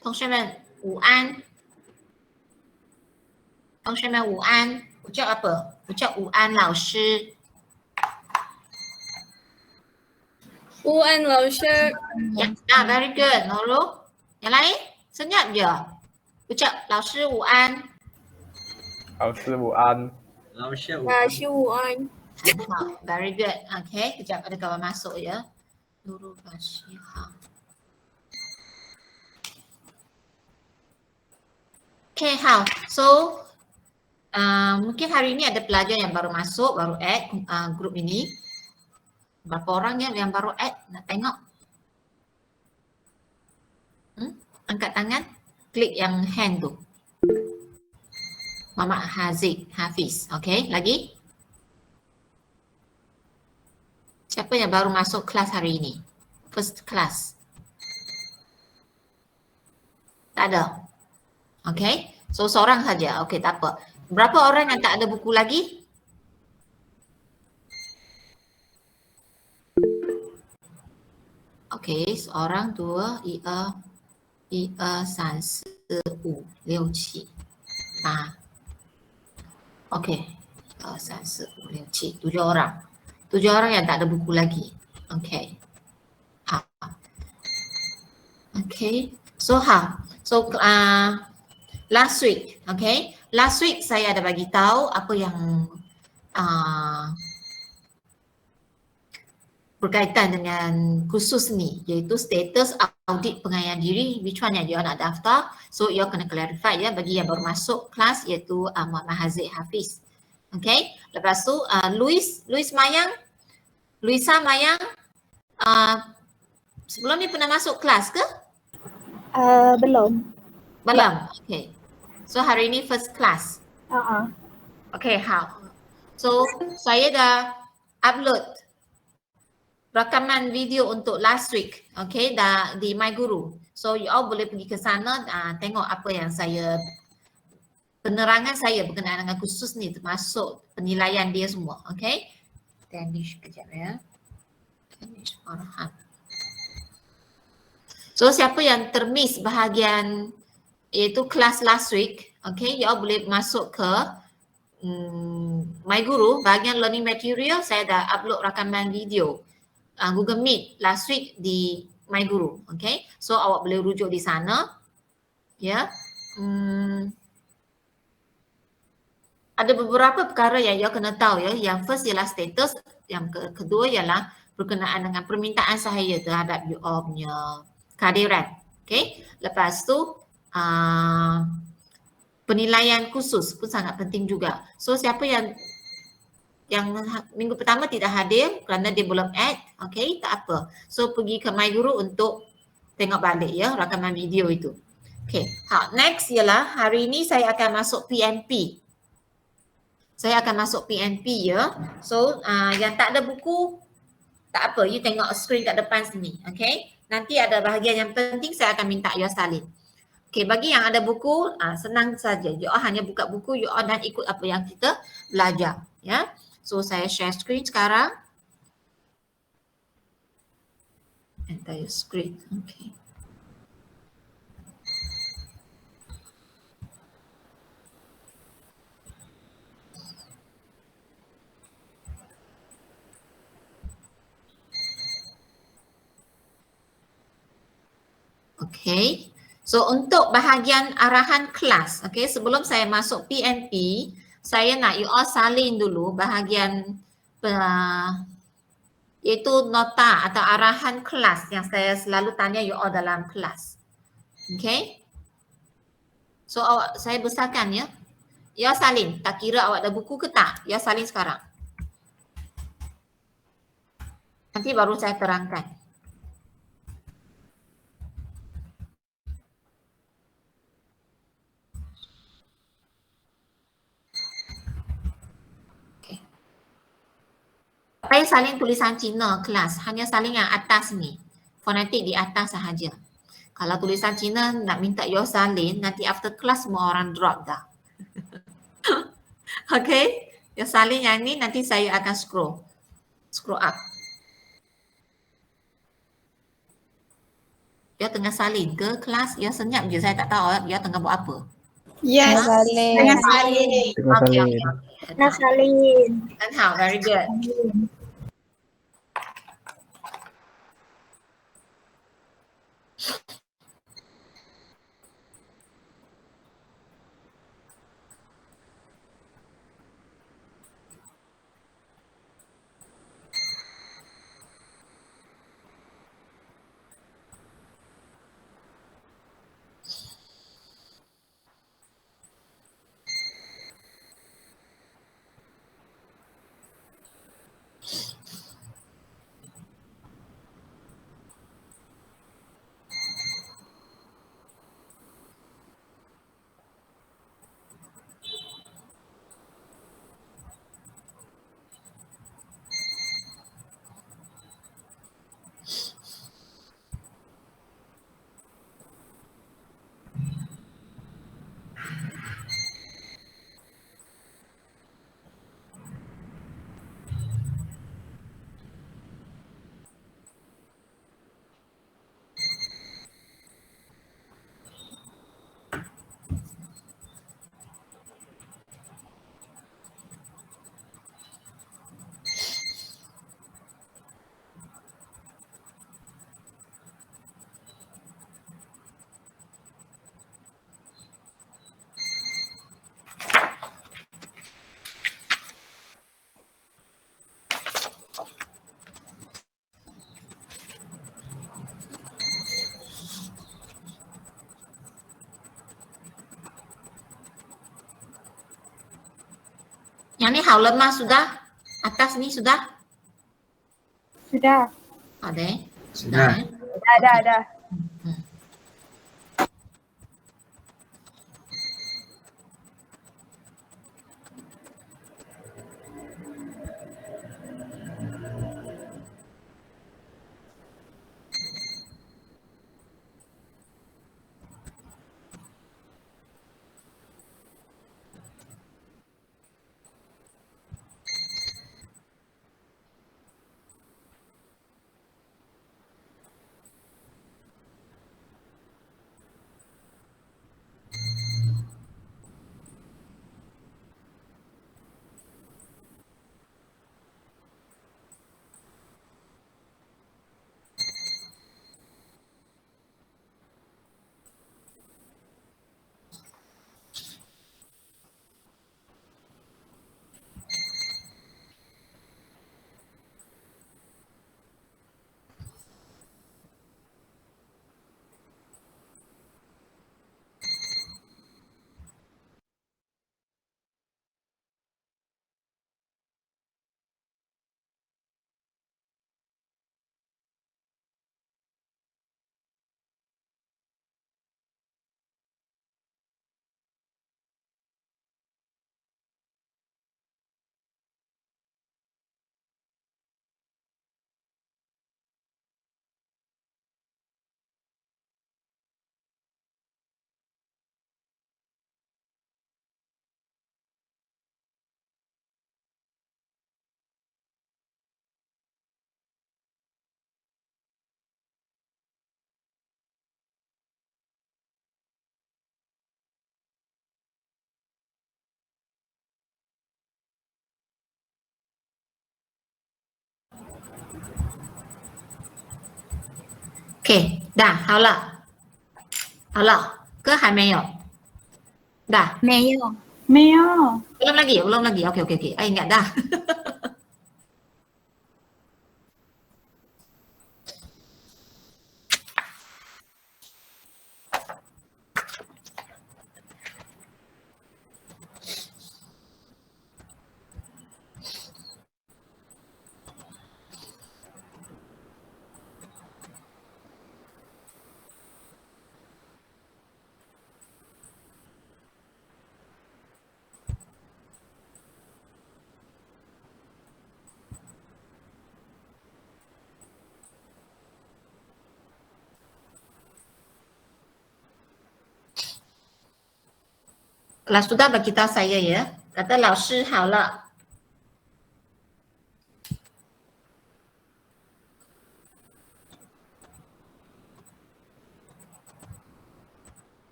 同学们午安，同学们午安。Ucap apa? Ucap 午安老师。午安老师。Ya, very good. Nurul. Yang lain? Senyap je. Ucap 老师午安。老师午安。老师午安。好 very good. Okay, kejap ada kawan masuk ya. Nurul Basyiha. Okay, how? So, mungkin hari ini ada pelajar yang baru masuk, baru add grup ini. Berapa orang yang baru add? Nak tengok? Angkat tangan, klik yang hand tu. Muhammad Hafiz. Okay, lagi? Siapa yang baru masuk kelas hari ini? First class. Tak ada? Okay, so seorang saja. Okay, tak apa. Berapa orang yang tak ada buku lagi? Okay, seorang, dua, 1、2、3、4、5、6、7。Okay, 1、2、3、4、5、6、7. 7 orang. 7 orang yang tak ada buku lagi. Okay. Okay, so last week, okay. Last week saya ada bagi tahu apa yang berkaitan dengan khusus ni, iaitu status audit pengayaan diri, which one yang you nak daftar. So you kena clarify ya bagi yang baru masuk kelas, iaitu Muhammad Hafiz. Okay, lepas tu Luisa Mayang, sebelum ni pernah masuk kelas ke? Belum. Belum, okay. So hari ni first class. Okay, how? So saya dah upload rakaman video untuk last week, okay, dah di My Guru. So you all boleh pergi ke sana tengok apa yang penerangan saya berkenaan dengan khusus ni, termasuk penilaian dia semua, okay. Danish kejap ya. Danish Farhan. So siapa yang termiss bahagian iaitu kelas last week, okay, you all boleh masuk ke My Guru, bahagian learning material. Saya dah upload rakaman video Google Meet last week di My Guru, okay. So awak boleh rujuk di sana, ya. Ada beberapa perkara yang you kena tahu ya. Yang first ialah status, yang kedua ialah berkenaan dengan permintaan saya terhadap you all punya kehadiran, okay. Lepas tu penilaian khusus pun sangat penting juga. So siapa yang minggu pertama tidak hadir kerana dia belum add, okay, tak apa. So pergi ke My Guru untuk tengok balik ya rakaman video itu. Okay, next ialah hari ini saya akan masuk PNP. Saya akan masuk PNP ya. So yang tak ada buku, tak apa, you tengok screen kat depan sini, okay. Nanti ada bahagian yang penting saya akan minta you salin. Okay, bagi yang ada buku, senang saja. You all hanya buka buku, you all dan ikut apa yang kita belajar, ya. So saya share screen sekarang. Entire screen, okay. Okay. So untuk bahagian arahan kelas, okay, sebelum saya masuk PNP, saya nak you all salin dulu bahagian iaitu nota atau arahan kelas yang saya selalu tanya you all dalam kelas. Okay. So saya besarkan ya. You all salin, tak kira awak ada buku ke tak, you all salin sekarang. Nanti baru saya terangkan. Saya salin tulisan Cina kelas, hanya salin yang atas ni. Fonetik di atas sahaja. Kalau tulisan Cina nak minta you salin, nanti after kelas semua orang drop dah. Okay, you salin yang ni, nanti saya akan scroll up. Dia tengah salin ke kelas? Dia senyap je, saya tak tahu dia tengah buat apa. Yes. Salin. Tengah salin. Tengah Okay, salin. okay, okay. Nak salin. 很好 very good. Yang ni 好了吗 sudah? Atas ni sudah? Sudah. Ada eh? Sudah. eh? Dah. OK， dah 好了，好了，哥还没有，dah 没有。 belum lagi, oke, ingat dah. Kalau sudah beritahu saya ya, kata 老师好了。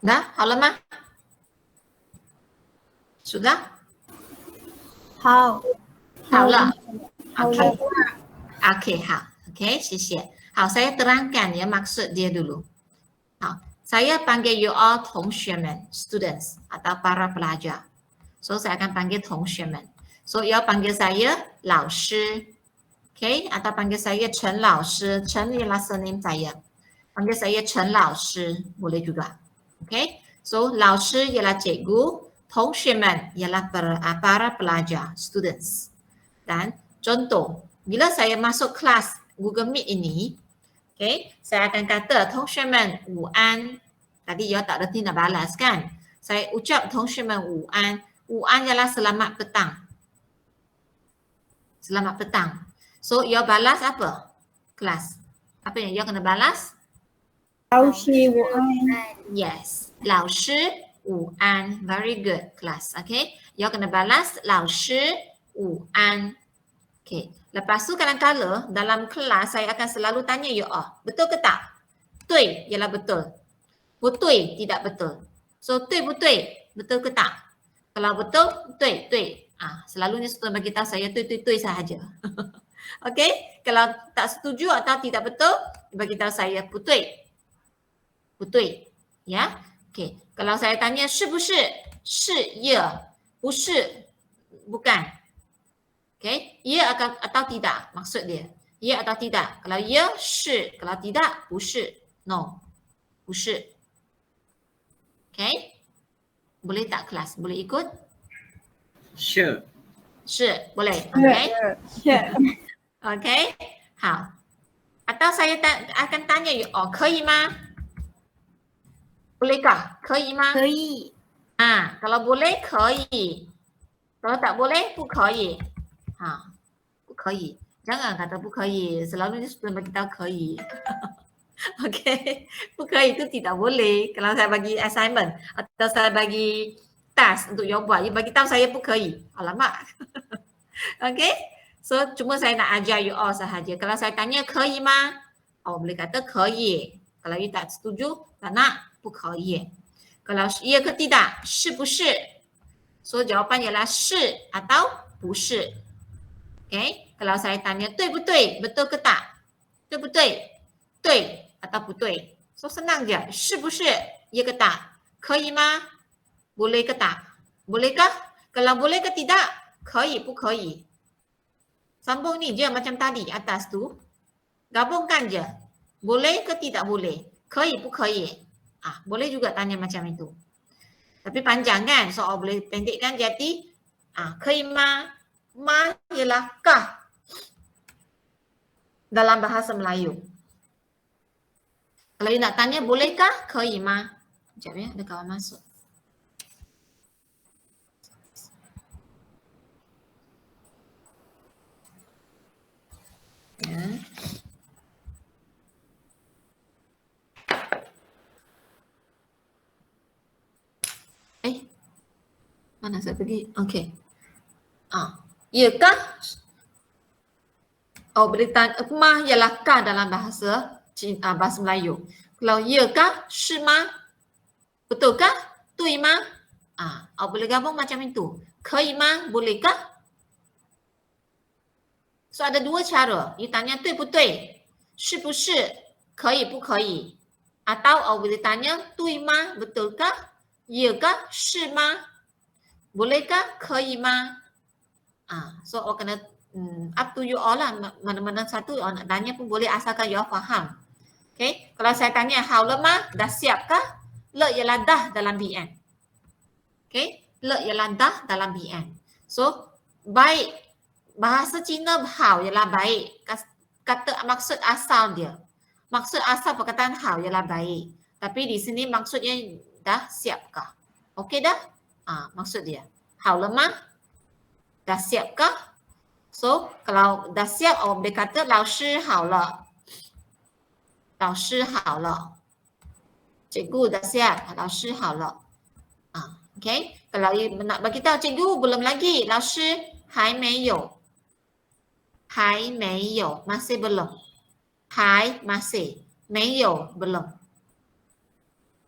dah? 好了吗？ Sudah? 好，好了。好 OK. 了， Okey, 好. Okey, 谢谢. 好, saya terangkan ya maksud dia dulu. 好, saya panggil you all 同学们 students atau para pelajar. So, saya akan panggil 同学们. So, you all panggil saya 老师. Okay, atau panggil saya Chen 老师. Chen ialah surname saya. Panggil saya Chen 老师, boleh juga. Okay, so 老师ialah cikgu, 同学们ialah para pelajar, students. Dan contoh, bila saya masuk kelas Google Meet ini, okay, saya akan kata 同学们午安. Tadi you tak reti nak balas kan? Saya ucap 同学们午安. 午安 ialah selamat petang. Selamat petang. So, you balas apa? Kelas. Apa yang you kena balas? 老师午安， Yes. 老师午安. Very good, class. Okay. You kena balas 老师午安. Okay. Lepas tu kadang-kadang dalam kelas saya akan selalu tanya you all. Betul ke tak? 对 ialah betul. 不对 tidak betul. So, 对不对? Betul ke tak? Kalau betul, 对对. Selalunya student bagi tahu saya 对对对 sahaja. Okay. Kalau tak setuju atau tidak betul, bagi tahu saya 不对. 不对. Ya. Okay. Kalau saya tanya 是不是? 是 ya. 不是 bukan. Okay. Ya atau tidak maksud dia. Ya atau tidak. Kalau ya, 是. Kalau tidak, 不是. No. 不是. Okay. Boleh tak kelas? Boleh ikut? 是是. Boleh. Okay. 是 Okay. 好. Atau saya akan tanya you,可以吗? Bolehkah? 可以吗? 可以， Kalau boleh, 可以. Kalau tak boleh, 不可以. 不可以. Jangan kata 不可以. Selalu dia student bagi tahu 可以. Okay. 不可以 itu tidak boleh. Kalau saya bagi assignment atau saya bagi task untuk you buat, you bagi tahu saya 不可以. Alamak. Okay. So, cuma saya nak ajar you all sahaja. Kalau saya tanya 可以吗? Boleh kata 可以. Kalau you tak setuju, tak nak, 不可以. Kalau ya ke tidak, 是不是? So, jawapan ialah 是 atau 不是. Okay. Kalau saya tanya 对不对, betul ke tak? 对不对? 对 atau 不对. So, senang je. 是不是? Ya ke tak? 可以吗? Boleh ke tak? Bolehkah? Kalau boleh ke tidak? 可以不可以? Sambung ni je macam tadi atas tu. Gabungkan je. Boleh ke tidak boleh? 可以不可以? Boleh juga tanya macam itu. Tapi panjang kan? Soal boleh pendekkan jadi 可以吗? Ma ialah kah dalam bahasa Melayu. Kalau you nak tanya bolehkah? 可以吗? Sekejap ya, ada kawan masuk. Ya. Mana saya pergi? Okey. Iyakah? Boleh tanya, mah ialah kah dalam bahasa bahasa Melayu. Kalau iyakah? 是吗? Betulkah? 对吗? Boleh gabung macam itu. 可以吗? Bolehkah? So ada dua cara. You tanya 对不对? 是不是? 可以不可以? Atau boleh tanya 对吗? Betulkah? Iyakah? 是吗? Bolehkah? 可以吗? So kena up to you all lah. Mana-mana satu nak tanya pun boleh asalkan you all faham. Okay. Kalau saya tanya 好了吗? Dah siapkah? Le ialah dah dalam BN. Okay. Le ialah dah dalam BN. So baik. Bahasa Cina 好 ialah baik. Kata maksud asal dia. Maksud asal perkataan 好 ialah baik. Tapi di sini maksudnya dah siapkah? Okey dah? Maksud dia. 好了吗? Dah siapkah? So, kalau dah siap, boleh kata 老师好了. 老师好了. Cikgu dah siap. 老师好了. Okay. Kalau nak bagi tahu cikgu belum lagi. 老师还没有. 还没有. Masih belum. 还 masih. 没有 belum.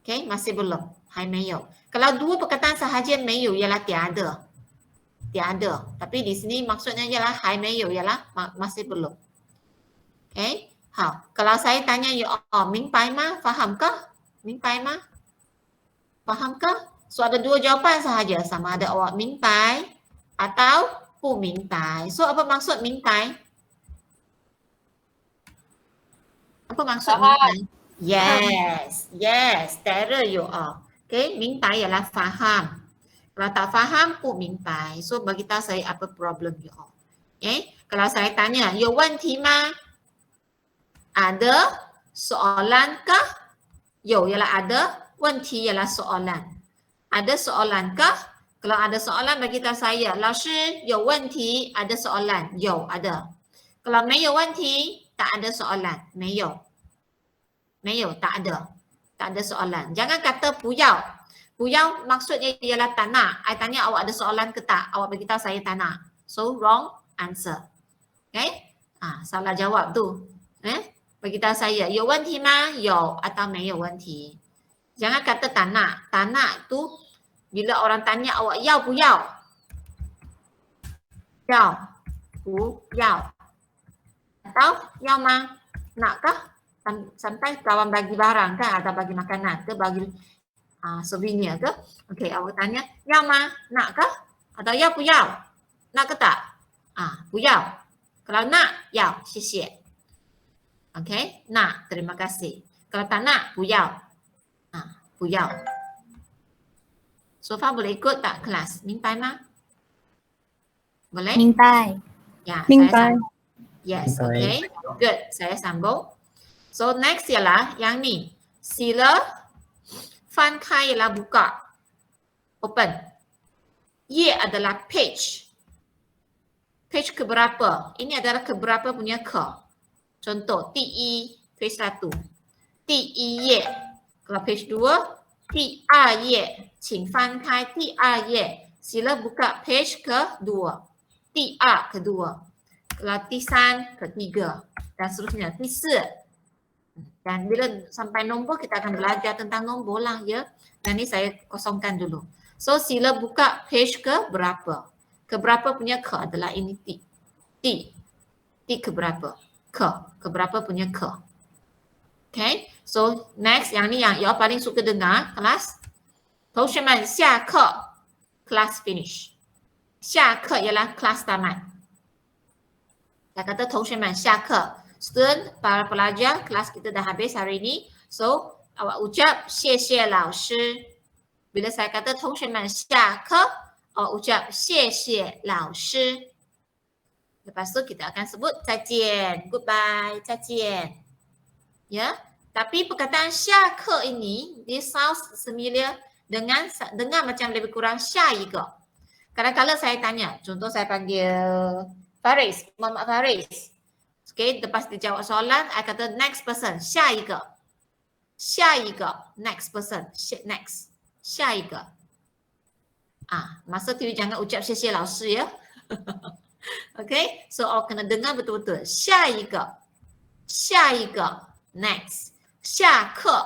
Okay. Masih belum. 还没有. Kalau dua perkataan sahaja 没有 ialah tiada. Tiada. Tapi di sini maksudnya ialah 还没有 ialah masih belum. Okay. 好, kalau saya tanya you all, 明白吗? Fahamkah? 明白吗? Fahamkah? So ada dua jawapan sahaja, sama ada awak 明白 atau 不明白. So apa maksud 明白? Apa maksud 明白? Yes, yes, terror you all. Okay, 明白 ialah faham. Kalau tak faham, 不明白. So bagi tahu saya apa problem you all. Okay, kalau saya tanya, 有问题吗? Ada soalan kah? 有 ialah ada, 问题 ialah soalan. Ada soalan kah? Kalau ada soalan bagi tahu saya, 老师有问题, ada soalan. 有 ada. Kalau 没有问题, tak ada soalan. 没有. 没有 tak ada. Tak ada soalan. Jangan kata 不要. 不要 maksudnya ialah tak nak. I tanya awak ada soalan ke tak? Awak bagi tahu saya tak nak. So wrong answer. Okay? Salah jawab tu. Bagi tahu saya 有问题吗? 有 atau 没有问题. Jangan kata tak nak. Tak nak tu bila orang tanya awak 要不要? 要 不要 atau 要吗? Nakkah? Sometimes kawan bagi barang kan, atau bagi makanan ke, bagi souvenir ke. Okey, awak tanya, 要吗? Nak kah? Atau 要不要? Nak ke tak? 不要. Kalau nak, 要, 谢谢. Okey, nak, terima kasih. Kalau tak nak, 不要. 不要. So far boleh ikut tak kelas? 明白吗? Boleh? 明白 Ya, 明 saya 白 sambung. Yes, okay. Good, saya sambung. So next ialah yang ni. Sila 翻开 ialah buka. Open. Ye adalah page. Page keberapa? Ini adalah keberapa punya ke. Contoh, 第一 page 1. 第一页. Kalau page 2, 第二页. 请翻开第二页. Sila buka page kedua. 第二 kedua. Kalau 第三 ketiga. Dan seterusnya. 第四. Dan bila sampai nombor kita akan belajar tentang nombor lah ya. Dan ni saya kosongkan dulu. So sila buka page ke berapa. Keberapa punya ke adalah ini ti. Ti keberapa. Keberapa punya ke. Okay. So next yang ni yang you paling suka dengar kelas. 同学们下课 class finish. 下课 ialah kelas tamat. Saya kata 同学们下课. Student, para pelajar, kelas kita dah habis hari ini. So, awak ucap 谢谢老师. Bila saya kata 同学们下课, awak ucap 谢谢老师. Lepas tu kita akan sebut 再见, goodbye, 再见. Ya, tapi perkataan 下课 ini dia sounds familiar dengan dengar macam lebih kurang 下一个. Kadang-kadang saya tanya, contoh saya panggil Faris, Muhammad Faris. Okay, lepas dia jawab soalan, I kata next person, 下一个 next person, next, 下一个. Masa tu jangan ucap 谢谢老师 ya. Okay, so awak kena dengar betul-betul. 下一个 next, 下课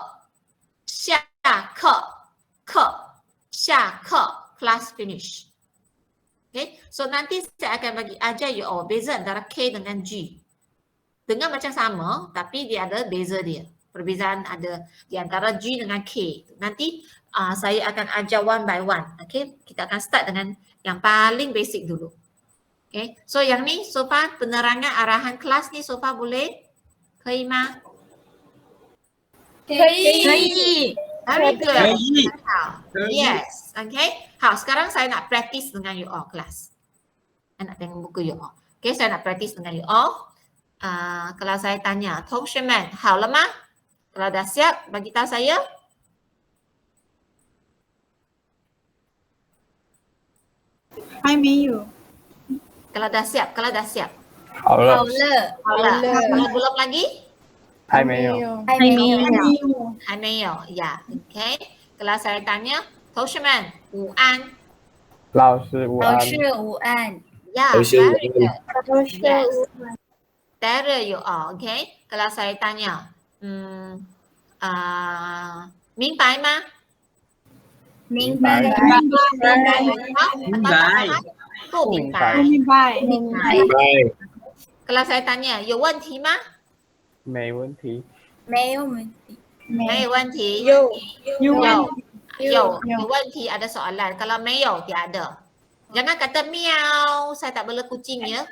class finish. Okay, so nanti saya akan bagi ajar you all beza antara K dengan G. Dengar macam sama tapi dia ada beza dia. Perbezaan ada di antara G dengan K. Nanti saya akan ajar one by one. Okay, kita akan start dengan yang paling basic dulu. Okay, so yang ni so far penerangan arahan kelas ni so far boleh? 可以吗? 可以 Very good. 可以 好 可以 Yes. Okay. Sekarang saya nak practice dengan you all kelas. Saya nak tengok buku you all. Okay, saya nak practice dengan you all. Kalau saya tanya, 同学们好了吗? Kalau dah siap, bagi tahu saya. Kalau dah siap. 好了，好了. Kalau belum lagi? 还没有，还没有. Ya, okay. Kalau saya tanya, 同学们午安. 老师午安，午安 Ya, 同学午安 very good. 老师 Yes. Terror you all, okay? Kalau saya tanya, 明白吗?明白白，明白，不明白。明白明白，明白， Kalau saya tanya, 有问题吗？没问题。没有问题，没有问题。有有问题ada soalan. Kalau 没有 tiada. Jangan kata miau, saya tak bela kucing ya.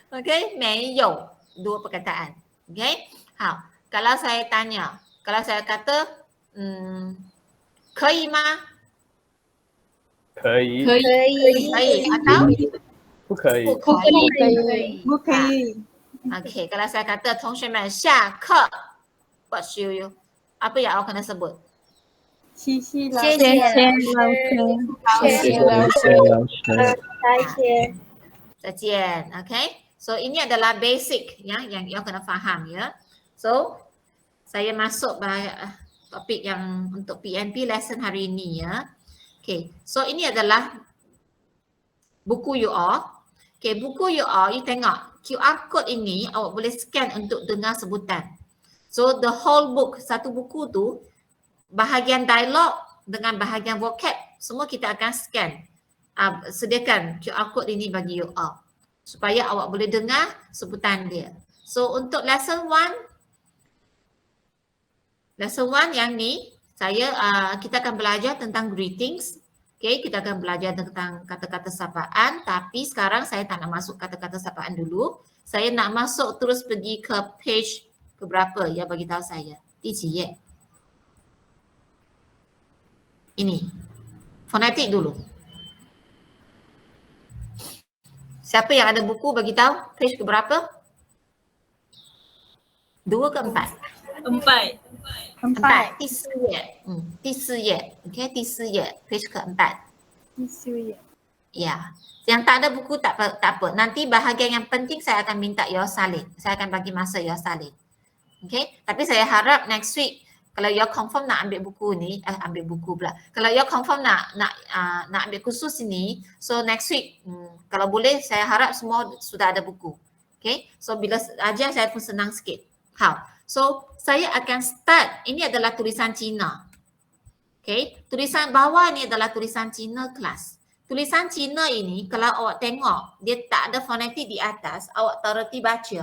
Okey, 没有 dua perkataan. Okey. 好, kalau saya tanya, kalau saya kata 可以吗？可以，可以，可以 atau 不可以不？可以？不可以， Okey, kalau saya kata 同学们下课 what should you? Apa yang awak kena sebut? 谢谢老谢师，谢老师，再见，再见. Okay. So ini adalah basic ya yang you kena faham ya. So saya masuk topik yang untuk PNP lesson hari ini ya. Okay. So ini adalah buku you all. Okay, buku you all, you tengok QR code ini awak boleh scan untuk dengar sebutan. So the whole book, satu buku tu bahagian dialog dengan bahagian vocab semua kita akan scan. Sediakan QR code ini bagi you all supaya awak boleh dengar sebutan dia. So untuk lesson 1 yang ni kita akan belajar tentang greetings. Okay, kita akan belajar tentang kata-kata sapaan, tapi sekarang saya tak nak masuk kata-kata sapaan dulu. Saya nak masuk terus pergi ke page ke berapa ya, bagi tahu saya. Di sini. Ini. Fonetik dulu. Siapa yang ada buku bagi tahu page ke berapa? 2 ke 4? 4. 第4页. 第4页. Okay, 第4页. Page ke 4. 第四页， Ya. Yang tak ada buku tak apa. Nanti bahagian yang penting saya akan minta you salin. Saya akan bagi masa you salin. Okay. Tapi saya harap next week kalau you confirm nak ambil buku ni, ambil buku pula. Kalau you confirm nak ambil kursus ini, so next week kalau boleh saya harap semua sudah ada buku. Okay. So bila ajar saya pun senang sikit. How? So saya akan start, ini adalah tulisan Cina. Okay. Tulisan bawah ni adalah tulisan Cina kelas. Tulisan Cina ini kalau awak tengok dia tak ada fonetik di atas, awak tak reti baca.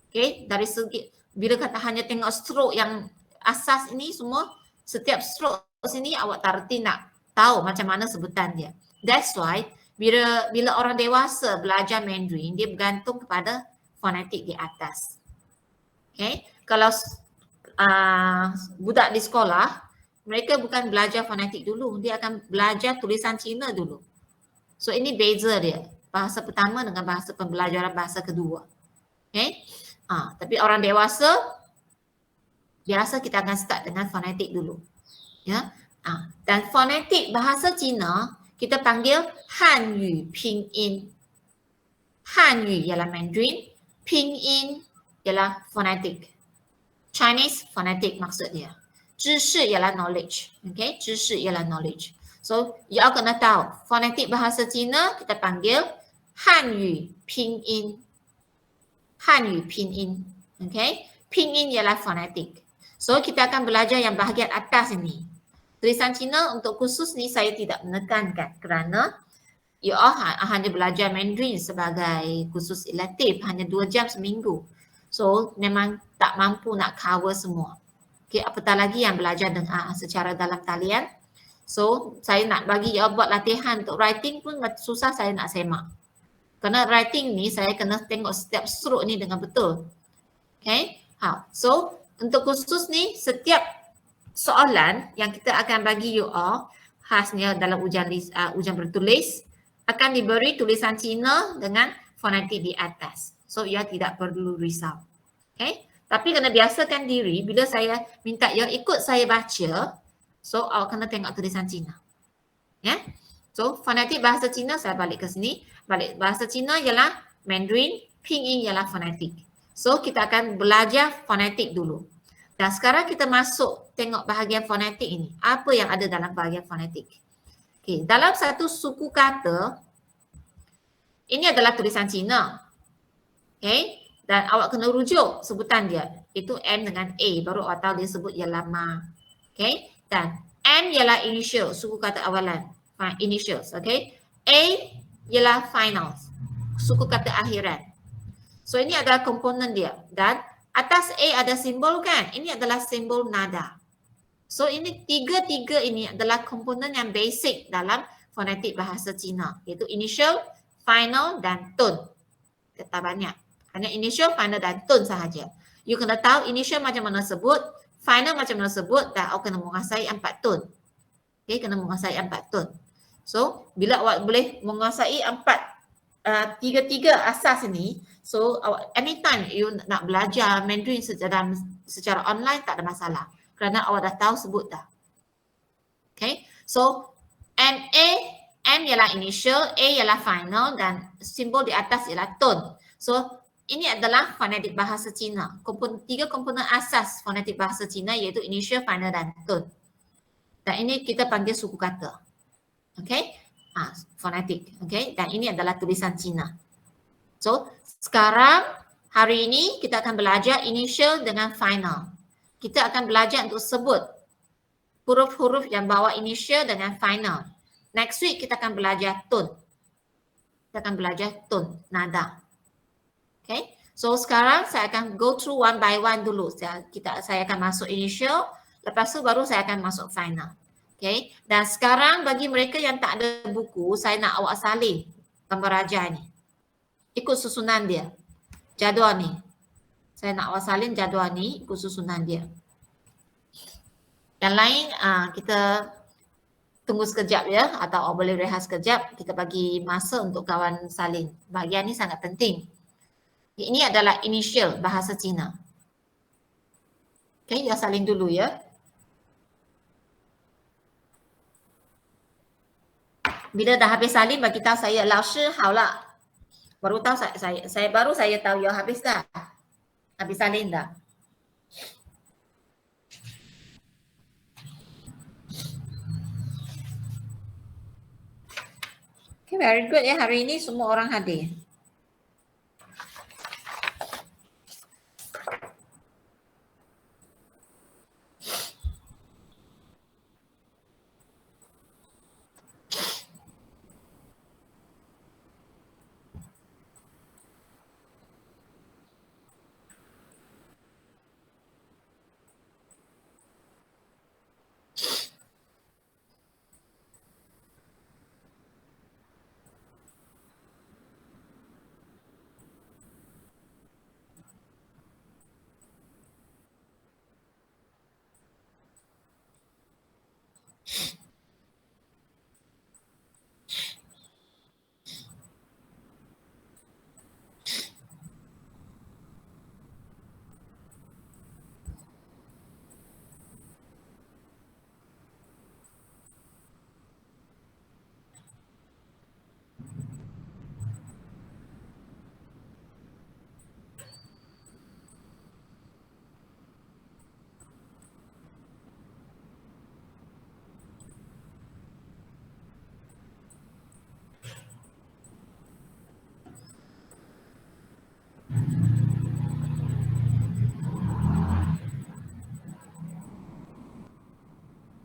Okay. Dari segi bila kata hanya tengok stroke yang asas ini semua, setiap stroke sini awak tak reti nak tahu macam mana sebutan dia. That's why bila orang dewasa belajar Mandarin, dia bergantung kepada fonetik di atas. Okay. Kalau budak di sekolah, mereka bukan belajar fonetik dulu, dia akan belajar tulisan Cina dulu. So ini beza dia, bahasa pertama dengan bahasa pembelajaran bahasa kedua. Okay. Tapi orang dewasa biasa kita akan start dengan fonetik dulu. Ya. Dan fonetik bahasa Cina kita panggil Hanyu Pinyin. Hanyu ialah Mandarin, Pinyin ialah fonetik. Chinese fonetik maksud dia. 知识 ialah knowledge. Okay, 知识 ialah knowledge. So, you all kena tahu fonetik bahasa Cina kita panggil Hanyu Pinyin. Hanyu Pinyin. Okay, Pinyin ialah fonetik. So, kita akan belajar yang bahagian atas ini. Tulisan Cina untuk khusus ni saya tidak menekankan kerana you all hanya belajar Mandarin sebagai khusus elektif hanya 2 jam seminggu. So, memang tak mampu nak cover semua. Okay, apatah lagi yang belajar dengan secara dalam talian. So, saya nak bagi you all buat latihan untuk writing pun susah saya nak semak. Kerana writing ni saya kena tengok setiap stroke ni dengan betul. Okay, so untuk khusus ni setiap soalan yang kita akan bagi you all khasnya dalam ujian bertulis akan diberi tulisan Cina dengan fonetik di atas. So, you tidak perlu risau. Okay. Tapi kena biasakan diri bila saya minta you ikut saya baca, so awak kena tengok tulisan Cina. Ya. Yeah? So, fonetik bahasa Cina saya balik ke sini. Balik bahasa Cina ialah Mandarin, Pinyin ialah fonetik. So, kita akan belajar fonetik dulu. Dan sekarang kita masuk tengok bahagian fonetik ini. Apa yang ada dalam bahagian fonetik? Okay. Dalam satu suku kata, ini adalah tulisan Cina. Okay. Dan awak kena rujuk sebutan dia. Itu M dengan A. Baru awak tahu dia sebut ialah ma. Okay. Dan N ialah initial, suku kata awalan. Initials, okay. A ialah final, suku kata akhiran. So ini adalah komponen dia. Dan atas A ada simbol kan? Ini adalah simbol nada. So ini tiga-tiga ini adalah komponen yang basic dalam fonetik bahasa Cina, iaitu initial, final dan tone. Tak banyak. Hanya initial, final dan tone sahaja. You kena tahu initial macam mana sebut, final macam mana sebut, dan awak kena menguasai 4 tone. Okay, kena menguasai 4 tone. So, bila awak boleh menguasai tiga-tiga asas ini, so awak anytime you nak belajar Mandarin secara online tak ada masalah. Kerana awak dah tahu sebut dah. Okay, so N ialah initial, A ialah final dan simbol di atas ialah tone. So, ini adalah fonetik bahasa Cina. Tiga komponen asas fonetik bahasa Cina iaitu initial, final dan tone. Dan ini kita panggil suku kata. Okay, fonetik. Okay, dan ini adalah tulisan Cina. So, sekarang hari ini kita akan belajar initial dengan final. Kita akan belajar untuk sebut huruf-huruf yang bawa initial dengan final. Next week kita akan belajar tone. Kita akan belajar tone, nada. Okay, so sekarang saya akan go through one by one dulu. Saya akan masuk initial, lepas tu baru saya akan masuk final. Okay, dan sekarang bagi mereka yang tak ada buku, saya nak awak salin gambar raja ni. Ikut susunan dia. Jadual ni. Saya nak awak salin jadual ni, ikut susunan dia. Yang lain kita tunggu sekejap ya, atau awak boleh rehat sekejap. Kita bagi masa untuk kawan salin. Bahagian ni sangat penting. Ini adalah initial bahasa Cina. Okay, you salin dulu ya. Bila dah habis salin, bagi tahu saya, Lao Shi hao la. Baru tahu saya tahu you habis dah. Habis salin dah. Okay, very good ya. Hari ini semua orang hadir.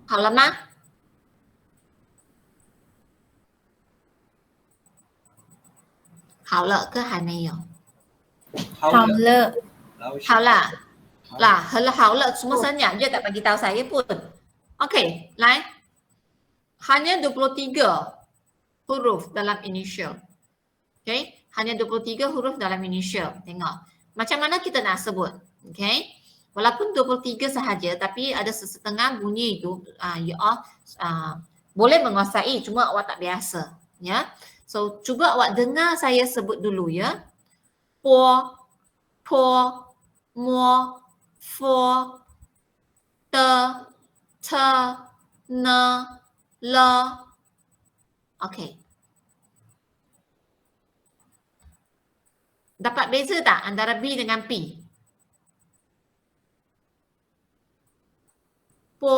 Hao le ma? Hao le ke hai mei you? 好好了，了，老师 Hao lah. Lah, hao le semua senyap je tak bagi tahu saya pun. Okey, lai. Hanya 23 huruf dalam initial. Okey, hanya 23 huruf dalam initial. Tengok. Macam mana kita nak sebut? Okey. Walaupun 23 sahaja tapi ada sesetengah bunyi itu you all boleh menguasai, cuma awak tak biasa, ya. So cuba awak dengar saya sebut dulu ya. Po, po, mo, fo, te, te, ne, le. Okey. Dapat beza tak antara B dengan P? Po,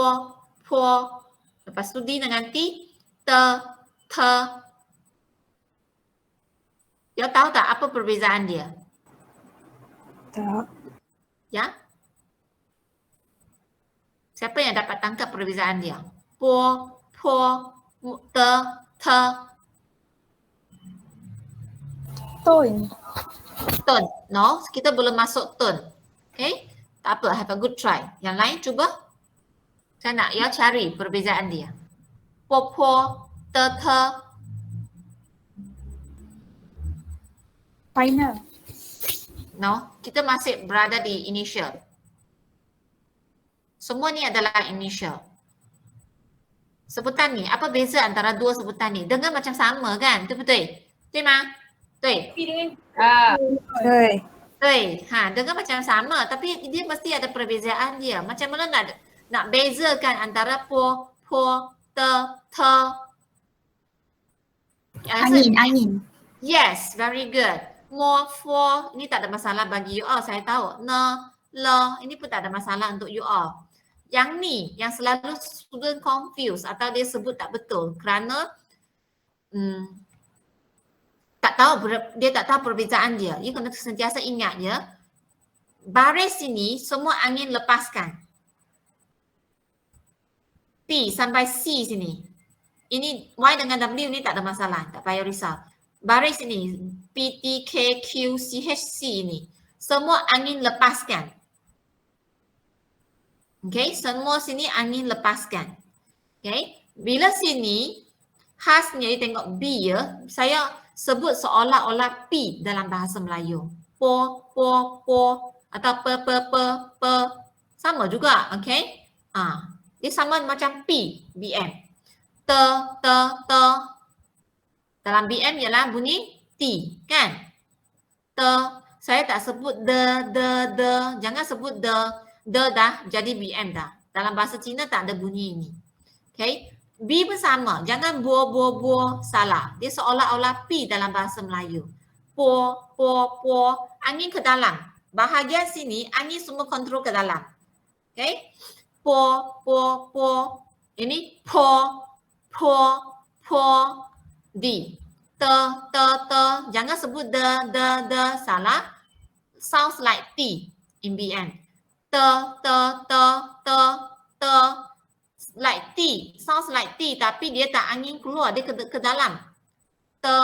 po, lepas tu D dengan T, te, te. You tahu tak apa perbezaan dia? tak, Ya? Siapa yang dapat tangkap perbezaan dia? Po, po, te, te, Tone. tone. No, kita belum masuk tone. Okay? Tak apa, have a good try. Yang lain cuba. Saya nak ya cari perbezaan dia. Po, po, te, te. Final. No, kita masih berada di initial. Semua ni adalah initial. Sebutan ni, apa beza antara dua sebutan ni? Dengar macam sama kan? Betul-betul? Betul mah? Betul. 对。 Betul. Dengar macam sama tapi dia mesti ada perbezaan dia. Macam mana nak bezakan antara po, po, te, te. Angin. Yes, very good. Mo, fo, ini tak ada masalah bagi you all, saya tahu. Ne, le, ini pun tak ada masalah untuk you all. Yang ni, yang selalu student confuse atau dia sebut tak betul kerana dia tak tahu perbezaan dia. You kena sentiasa ingat ya. Baris ini semua angin lepaskan. P sampai C sini. Ini Y dengan W ni tak ada masalah, tak payah risau. Baris ini P, T, K, Q, C, H, C ini semua angin lepaskan. Okay, semua sini angin lepaskan. Okay, bila sini khasnya you tengok B ya, saya sebut seolah-olah P dalam bahasa Melayu. Po, po, po atau pe. Sama juga, okay? Dia sama macam P, BM. Te. Dalam BM ialah bunyi T, kan? Te. Saya tak sebut de. Jangan sebut de. De dah jadi BM dah. Dalam bahasa Cina tak ada bunyi ini. Okay? B pun sama. Jangan bo. Salah. Dia seolah-olah P dalam bahasa Melayu. Po. Angin ke dalam. Bahagian sini, angin semua kontrol ke dalam. Okay? Po. Ini po. D. Te. Jangan sebut de. Salah. Sounds like T in BM. Te. Like T. Sounds like T tapi dia tak angin keluar. Dia ke dalam. Te.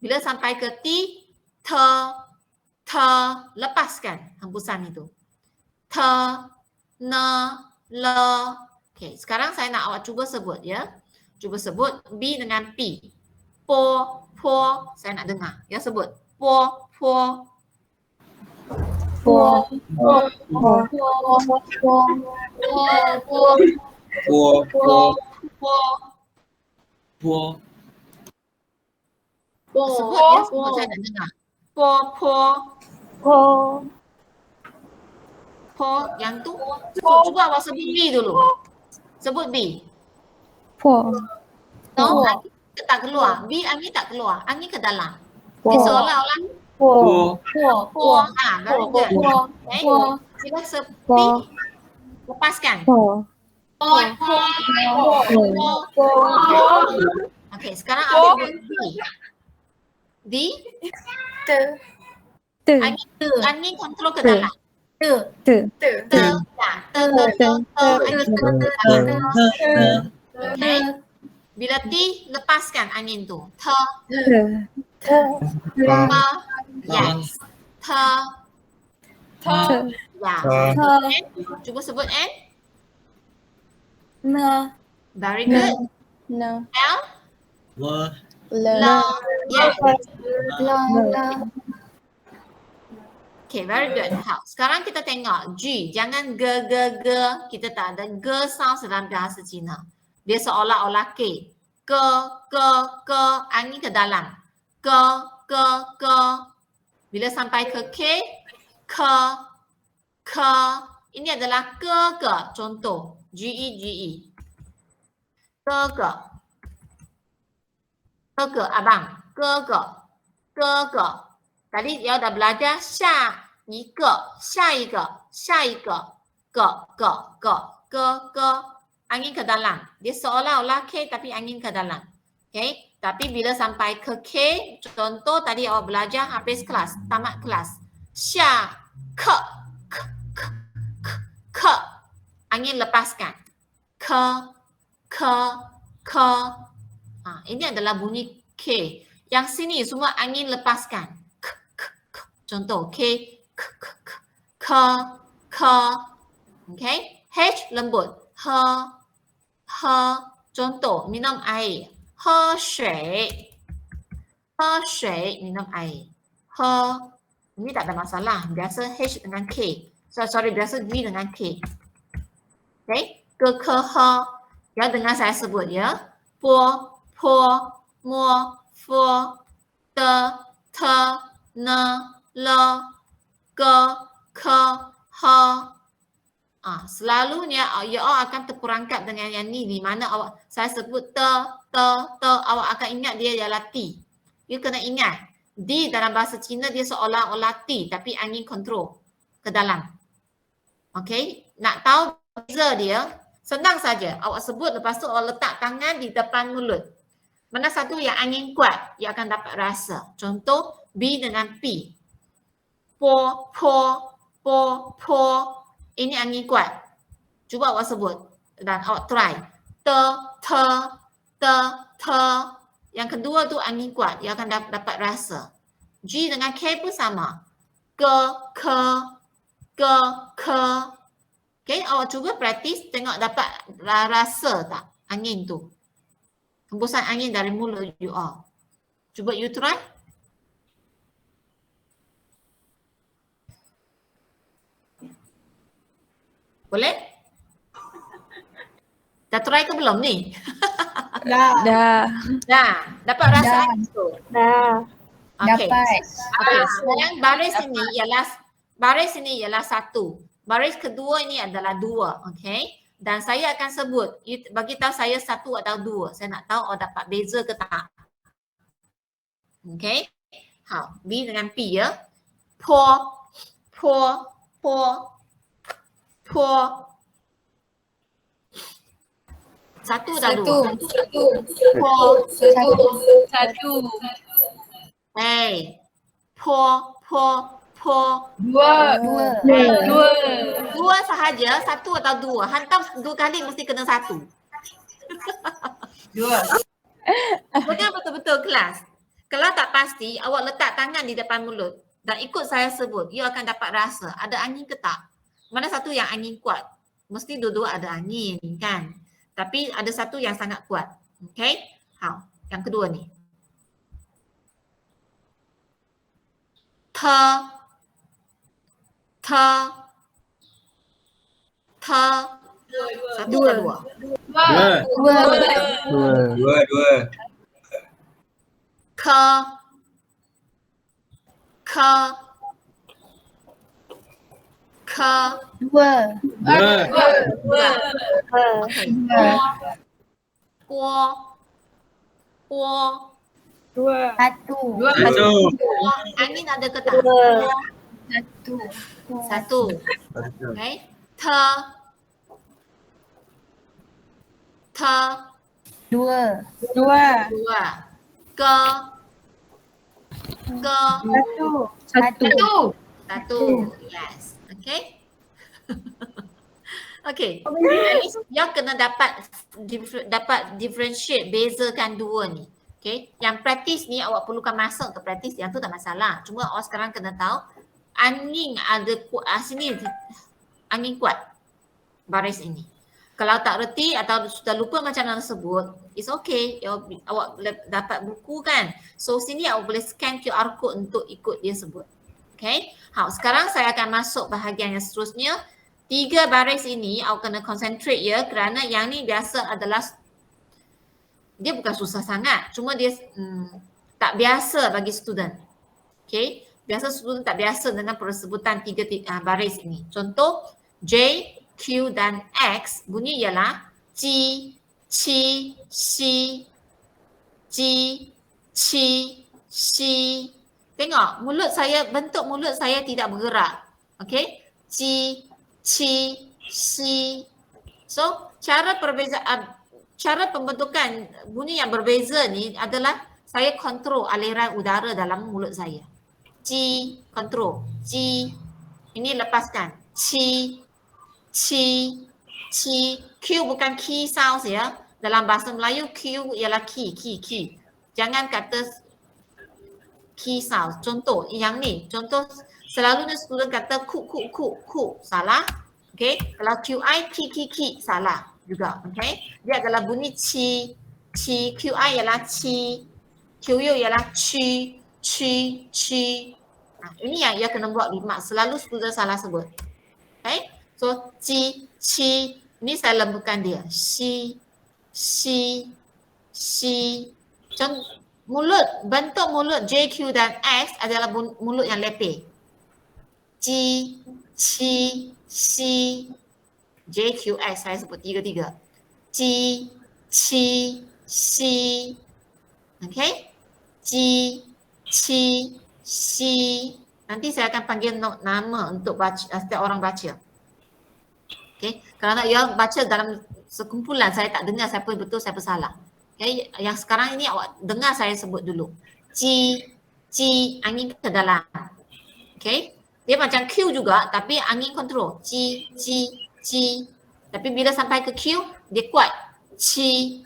Bila sampai ke T. Te. Lepaskan hembusan itu. Te. Ne. Le. Okay, sekarang saya nak awak cuba sebut ya. Cuba sebut B dengan P. Po. Saya nak dengar. Ya, sebut. Po. Sebut ya, sebut saya nak dengar. Po, yang tu. Cuba awak sebut B dulu. Sebut B. Po. No, angin tak keluar. B angin tak keluar. Angin ke dalam. Dia seolah-olah Po. very good. Okay. Sila sepi. Lepaskan. Okay, sekarang awak buat D. Angin kontrol ke dalam. Okay. Bila T, lepaskan angin tu. Yes. Ya. Cuba sebut N. Very good. L. Yes. Okay, very good. Sekarang kita tengok G. Jangan ge. Kita tak ada ge sound dalam bahasa Cina. Dia seolah-olah K. Ke. Angin ke dalam. Ke. Bila sampai ke K. Ke. Ini adalah ke. Contoh. GE. Ke. Abang. Ke. Tadi dia dah belajar 下一个 ke. Angin ke dalam. Dia seolah-olah K tapi angin ke dalam. Okay. Tapi bila sampai ke K, contoh tadi awak belajar habis kelas, tamat kelas. 下课 angin lepaskan. K. Ini adalah bunyi K. Yang sini semua angin lepaskan. K. Contoh K. K. Okay. H lembut. H. Contoh minum air. 喝水 minum air. Ini tak ada masalah. Biasa H dengan K. Biasa G dengan K. Okay. Ke. Ya, dengar saya sebut ya. Po, mo, fo, te, ne, le, ke, selalunya you all akan terperangkap dengan yang ni. Di mana saya sebut te, awak akan ingat dia ialah T. You kena ingat. D dalam bahasa Cina dia seolah-olah T tapi angin kontrol ke dalam. Okay. Nak tahu beza dia, senang saja. Awak sebut lepas tu awak letak tangan di depan mulut. Mana satu yang angin kuat, you akan dapat rasa. Contoh B dengan P. Po. Ini angin kuat. Cuba awak sebut dan awak try. Te. Yang kedua tu angin kuat, you akan dapat rasa. G dengan K pun sama. Ke. Okay, awak cuba praktis tengok dapat rasa tak angin tu. Hembusan angin dari mulut you all. Cuba you try. Boleh? Dah try ke belum ni? Dah. Dah. Dapat rasa angin tu? Dah. Okay. Dapat. Okay, sekarang baris ini ialah satu. Baris kedua ini adalah dua. Okay. Dan saya akan sebut. You bagi tahu saya satu atau dua. Saya nak tahu dapat beza ke tak. Okay. B dengan P ya. Po. Satu atau dua? Satu. Hey. Po. Dua. Dua sahaja, satu atau dua? Hantam 2 kali mesti kena satu. Dua. Jangan betul-betul kelas. Kalau tak pasti, awak letak tangan di depan mulut dan ikut saya sebut, you akan dapat rasa ada angin ke tak? Mana satu yang angin kuat? Mesti dua-dua ada angin kan? Tapi ada satu yang sangat kuat. Okay? Yang kedua ni. Te. Satu atau dua? Dua. Ke. Dua. Okay. Satu. Angin ada ke tak? Satu. Okay. Te. Dua. Ke. Satu. Yes. Okay. Okay. At least you kena dapat differentiate, bezakan dua ni. Okay. Yang praktis ni awak perlukan masa untuk praktis, yang tu tak masalah. Cuma awak sekarang kena tahu angin ada sini angin kuat baris ini. Kalau tak reti atau sudah lupa macam mana sebut, it's okay. Awak boleh dapat buku kan. So sini awak boleh scan QR code untuk ikut dia sebut. Okay. Sekarang saya akan masuk bahagian yang seterusnya. 3 baris ini awak kena concentrate ya, kerana yang ni biasa adalah dia bukan susah sangat, cuma dia tak biasa bagi student. Okay. Biasa student tak biasa dengan persebutan 3 baris ini. Contoh J, Q dan X bunyi ialah Ji, Ci, Si, Ji, Ci, Si. Tengok bentuk mulut saya tidak bergerak. Okay. Ji, Ci, Si. So cara pembentukan bunyi yang berbeza ni adalah saya kontrol aliran udara dalam mulut saya. Ji, kontrol. Ji. Ini lepaskan. Ci, Q bukan key sounds ya. Dalam bahasa Melayu Q ialah key. Jangan kata key sounds. Contoh yang ni, contoh selalunya student kata ku. Salah. Okay. Kalau QI ki salah juga. Okay. Dia adalah bunyi QI ialah QU ialah ci. Ini yang ia kena buat rimak. Selalu student salah sebut. Okay. So ci. Ini saya lembutkan dia. Si. Mulut, bentuk mulut J, Q dan X adalah mulut yang lepeh. Ci, si, J, Q, X. Saya sebut tiga. Ci, si. Okay. Ci, si. Nanti saya akan panggil nama untuk baca, setiap orang baca. Okay. Kerana ia baca dalam sekumpulan, saya tak dengar siapa betul, siapa salah. Okay. Yang sekarang ini awak dengar saya sebut dulu. Ci, angin ke dalam. Okay. Dia macam Q juga tapi angin kontrol. Ci. Tapi bila sampai ke Q, dia kuat. Ci.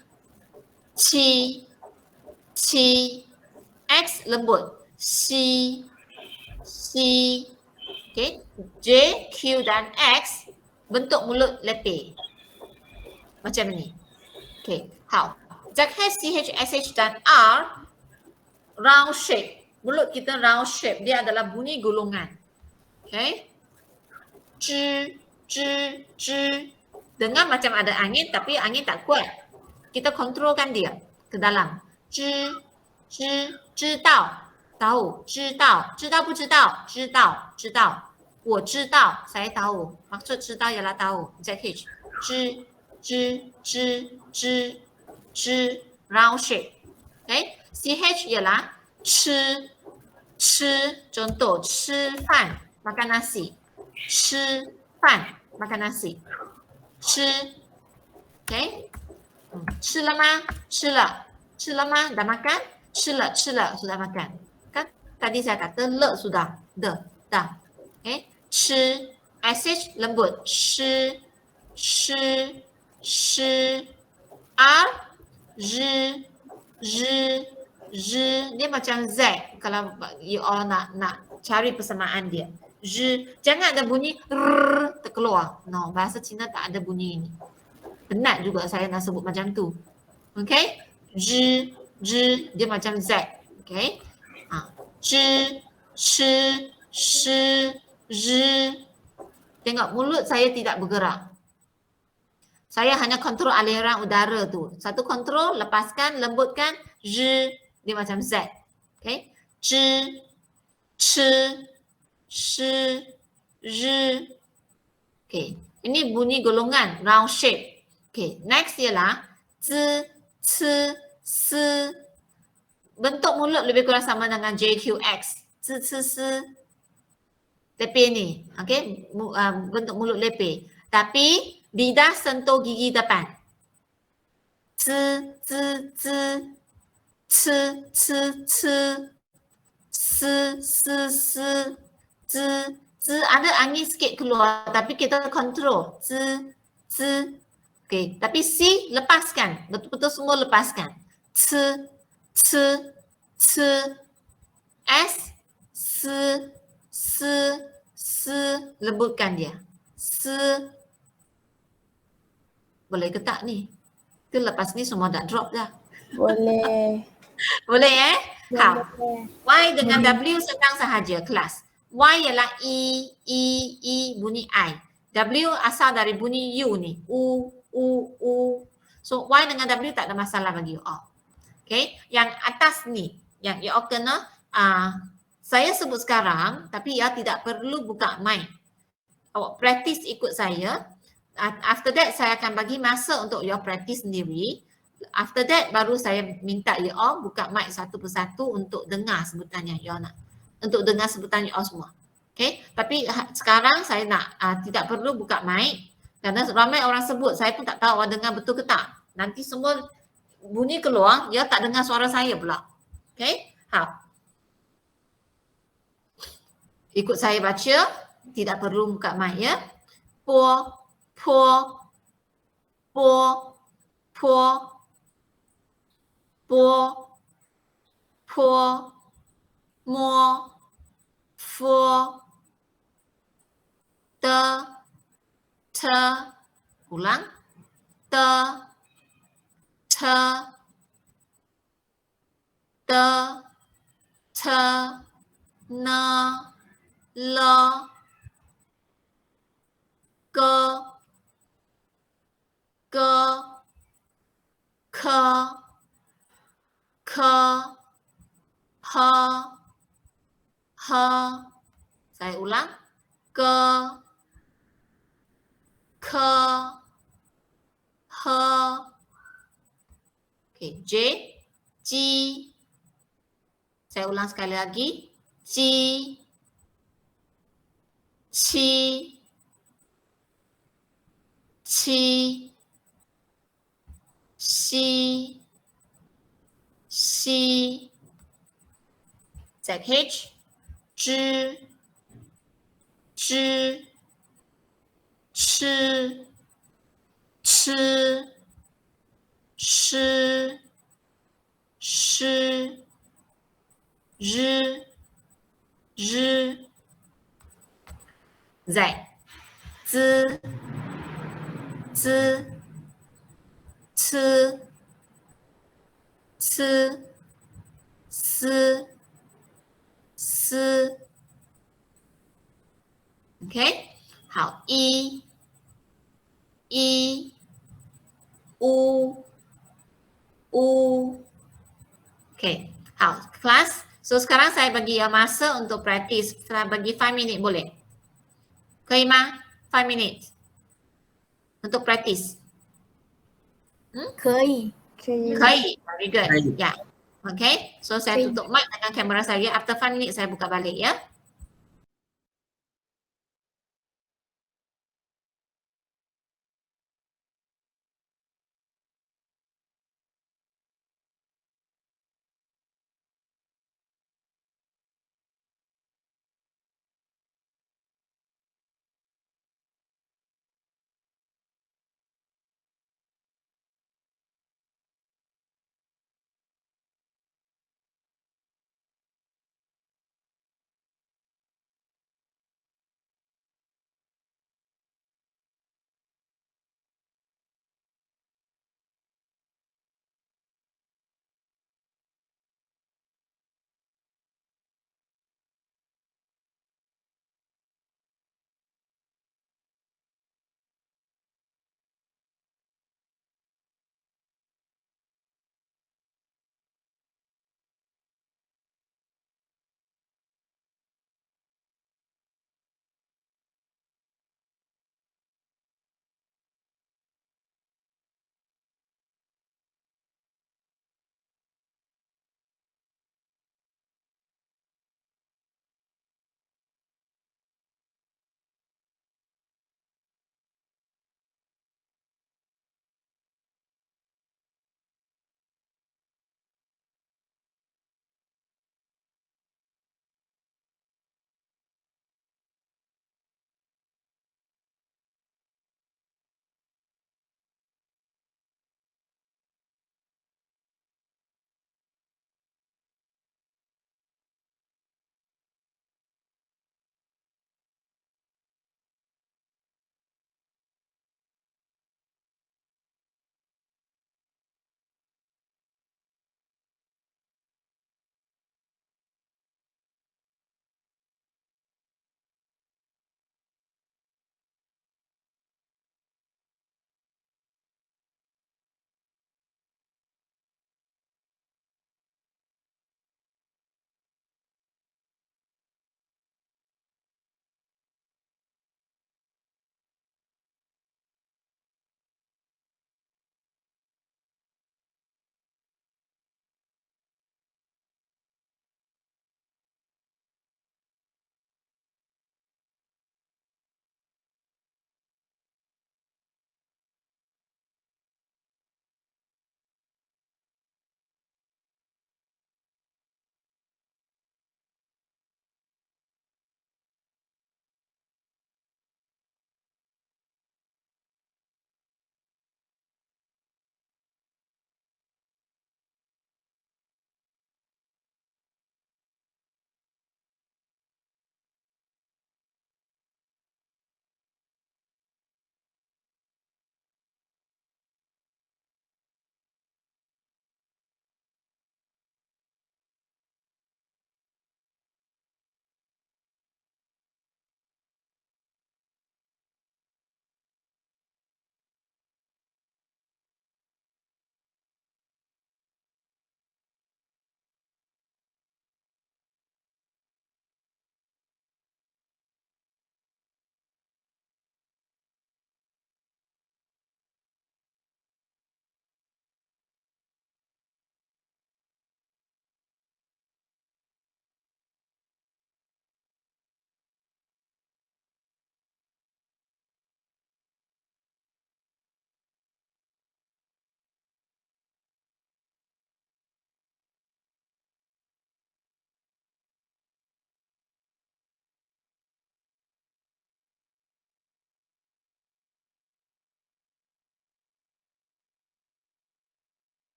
X lembut. Si. Okay. J, Q dan X bentuk mulut lepeh. Macam ni. Okay. How? ZH, CH, SH dan R round shape. Mulut kita round shape. Dia adalah bunyi gulungan. Okay. Dengar macam ada angin tapi angin tak kuat. Kita kontrolkan dia ke dalam. Tahu. 知道不知道? 知道. 我知道, saya tahu. Maksud 知道 ialah tahu. ZH. 知 round shape. Okay. CH ialah 吃 contoh 吃饭 makan nasi. 吃饭 makan nasi. 吃 okay. 吃了吗? 吃了吗? Dah makan? 吃了 sudah makan. Kan tadi saya kata le sudah. Dah. Okay. 吃 SH lembut. 吃 R dia macam Z kalau you all nak cari persamaan dia. Jangan ada bunyi terkeluar. No, bahasa Cina tak ada bunyi ini. Penat juga saya nak sebut macam tu. Okay. Dia macam Z. Okay. Tengok mulut saya tidak bergerak. Saya hanya kontrol aliran udara tu. Satu kontrol, lepaskan, lembutkan. Dia macam Z. Okay. Okay. Ini bunyi golongan, round shape. Okay. Next ialah bentuk mulut lebih kurang sama dengan JQX. Lepeh ni. Okay. Bentuk mulut lepeh. Tapi lidah sentuh gigi depan. Ada angin sikit keluar tapi kita kontrol. Okay. Tapi C lepaskan. Betul-betul semua lepaskan. S lembutkan dia. Boleh ke tak ni? Ke lepas ni semua dah drop dah? Boleh. Boleh How? Boleh. Y dengan W senang sahaja kelas. Y ialah E bunyi I. W asal dari bunyi U ni. U. So Y dengan W tak ada masalah bagi you all. Okay. Yang atas ni. Yang you all kena saya sebut sekarang tapi ya tidak perlu buka mic. Awak practice ikut saya. After that saya akan bagi masa untuk you all practice sendiri. After that baru saya minta you all buka mic satu persatu untuk dengar sebutannya you all nak. Untuk dengar sebutan you all semua. Okay. Tapi sekarang saya nak tidak perlu buka mic. Kerana ramai orang sebut, saya pun tak tahu awak dengar betul ke tak. Nanti semua bunyi keluar, dia tak dengar suara saya pula. Okay. Ikut saya baca, tidak perlu buka mic ya. Po, 波坡波坡摸佛的车 ulang 的车的车呢了个个科科呵呵 saya ulang ke ke he okay, J ji saya ulang sekali lagi ji ci ci si si ZH 知知吃吃诗诗日日 Z 滋滋吃吃丝丝 OK 好一乌乌 OK 好 kelas so sekarang saya bagi masa untuk praktis saya bagi 5 minit boleh 可以吗 5 minutes untuk praktis 可以，可以，可以 very good 可以 ya OK so saya Kaya. tutup mic dengan kamera saya after 5 minutes saya buka balik ya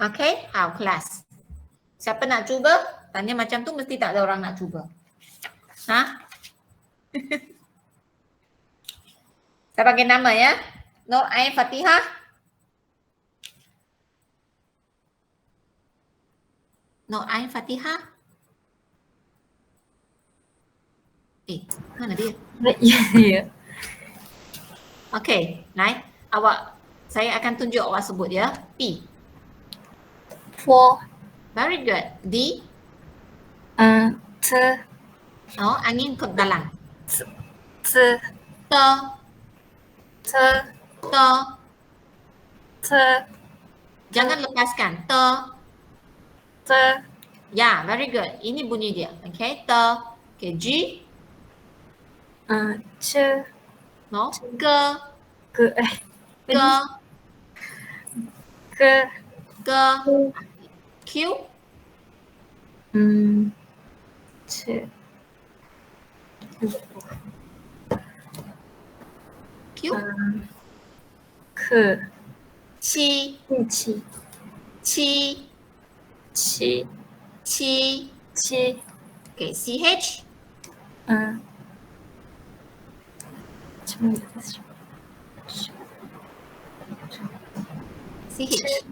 Okay, kelas. Siapa nak cuba? Tanya macam tu mesti tak ada orang nak cuba. Ha? Saya bagi nama ya. Nur Ain Fatihah. Nur Ain Fatihah. Mana dia? Ya. Okay, naik. Saya akan tunjuk awak sebut ya. P. 4. Very good. D. 2. Oh, angin ke dalam. 2. T. 2. T. 2. Jangan lepaskan. T. 2. Ya, very good. Ini bunyi dia. Okay, T. Okay, G. 2. No. G. Ke. G. Ke. G. Q. 2. Q. Ke. 七 7. 七 7. 七 7. Okay, CH. CH.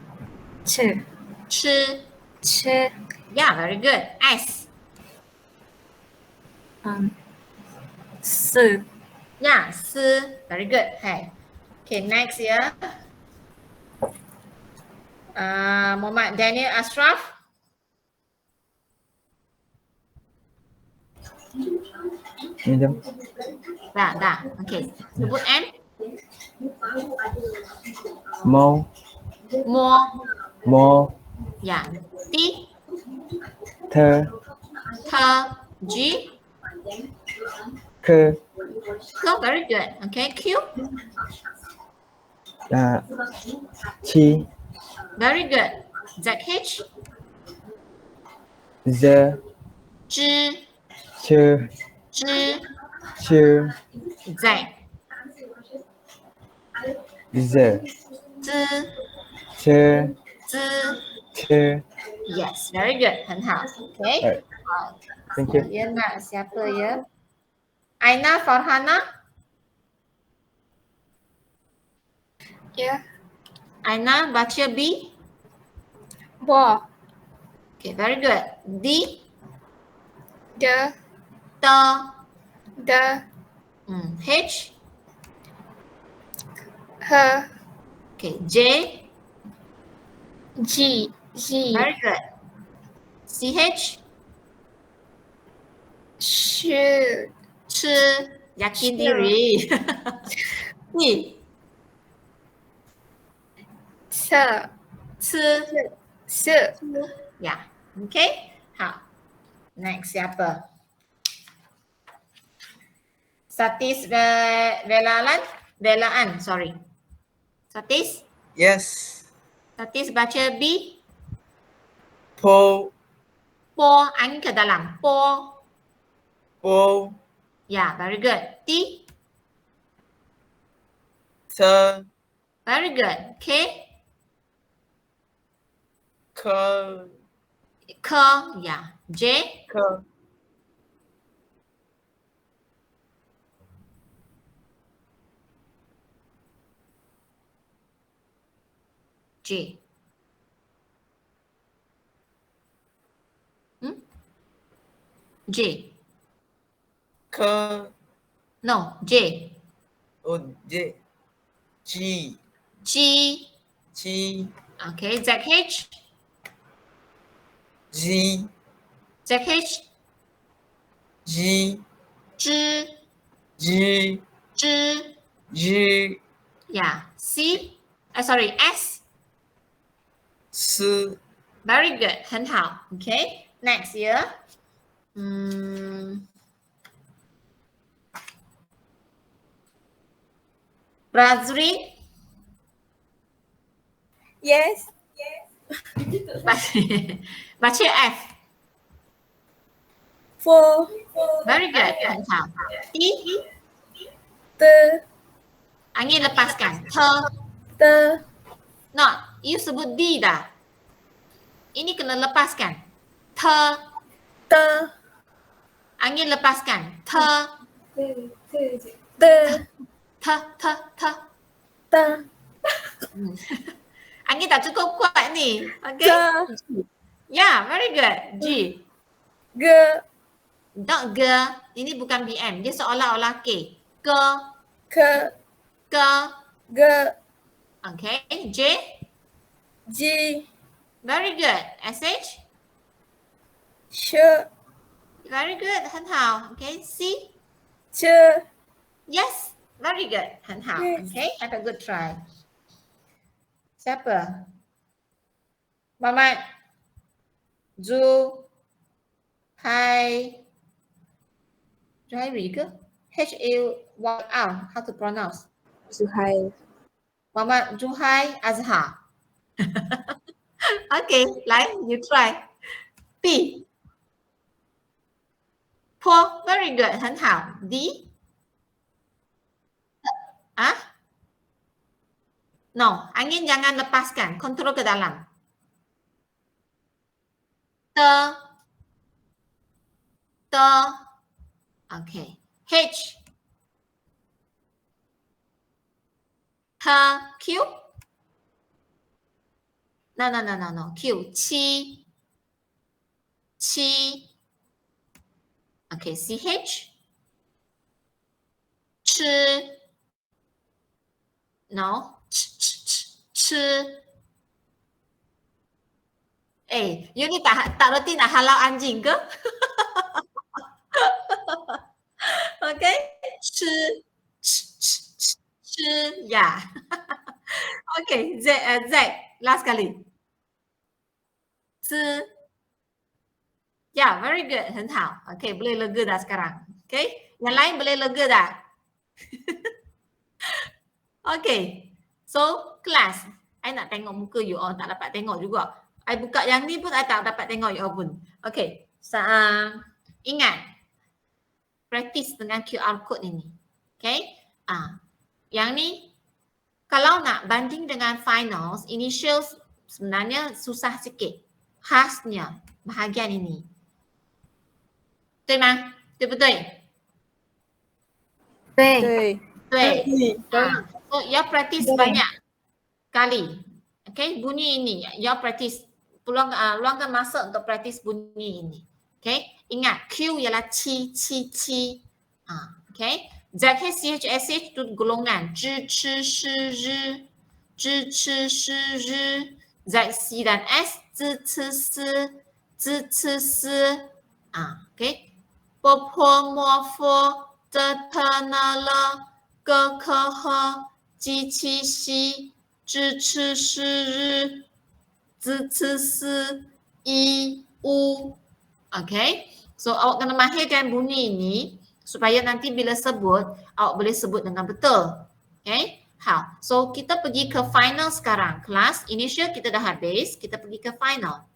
吃 吃 吃 Yeah, very good. S. 4 Yeah, 思 Very good. Hey. Okay, next ya. Muhammad Daniel Ashraf. Dah. Okay. Sebut M. Mo. More. Ya. T. Thơ. G. Cơ. Very good. Okay. Q. Chi. Very good. ZH. Dơ. Zhi. Chơ. Chơ. Z. Dơ. Z. Chơ. Chơ. Yes, very good. 很好. Okay. Alright. Thank you. Dia nak siapa ya? Aina Farhana. Ya. Aina baca B. Bo. Okay, very good. D. De. T. De. H. He. Okay, J. G. G. Very good. CH. Shi. Ch. Yakin diri. T. Se. C. Se. Ya. Okay. 好。Next siapa? Satis Velaan. Sorry. Satis? Yes. Satis baca B. Po. Po. Angin ke dalam. Po. Po. Ya, very good. T. Thơ. Very good. K. Cơ. K. Ya. J. Cơ. J. J. Cơ. No, J. Oh, J. G. G. G. Okay, ZH. G. ZH. G. Z. G. Z. G. Yeah. C. Sorry, S. S. Very good. 很好. Okay. Next ya. Razri. Yes. Baca F. 4. Very good. 很好. T. Te. Angin lepaskan. T. Te. No, you sebut D dah. ini kena lepaskan. T. Angin lepaskan. T. T. T. Angin tak cukup kuat ni. Okay. G. Yeah, very good. G. G. Not G. Ini bukan BM. Dia seolah-olah K. K. K. K. G. Okay. J. G. Very good. SH. Sh. Very good. 很好. Okay. C. Ch. Yes. Very good. 很好. Yes. Okay. Have a good try. Siapa? Mamat. Zu. Hai. Zuhairi ke? H-A-Y-R. How to pronounce? Zuhair. Muhammad Zuhai Azhar. Okay, lain you try. P. Po, very good, 很好. D. Ah? No, angin jangan lepaskan, kontrol ke dalam. T. T. Okay. H. H. Q. No. Q. Chi. Chi. Okay. CH. Ch. No. Ch. You ni tak reti nak halau anjing ke? Okay. Ch. Ya. Okay. Z. Last kali. Z. Ya, very good. 很好. Okay, boleh lega dah sekarang. Okay. Yang lain boleh lega dah. Okay. So, kelas. I nak tengok muka you all. Tak dapat tengok juga. I buka yang ni pun I tak dapat tengok you all pun. Okay. So, ingat. Practice dengan QR code ini. Okay. Yang ni, kalau nak banding dengan finals, initials sebenarnya susah sikit. Khasnya bahagian ini. Betul吗？对不对？对。对。So, you practice banyak kali. Okay, bunyi ini. You practice. Luangkan masa untuk practice bunyi ini. Okay, ingat Q ialah ci. Okay. ZHCHSH itu golongan zhi, chi, shi, zhi, zhi, chi, shi, zhi. ZC dan S zi, ci, si, zi, ci, si. Okay. Po, po, mo, fo, te, te, ne, le, ge, ke, he, ji, qi, xi, zhi, chi, shi, zhi, zi, ci, si, i, u. Okay. So, awak kena mahirkan bunyi ini supaya nanti bila sebut, awak boleh sebut dengan betul. Okay. So kita pergi ke final sekarang. Kelas initial kita dah habis. Kita pergi ke final.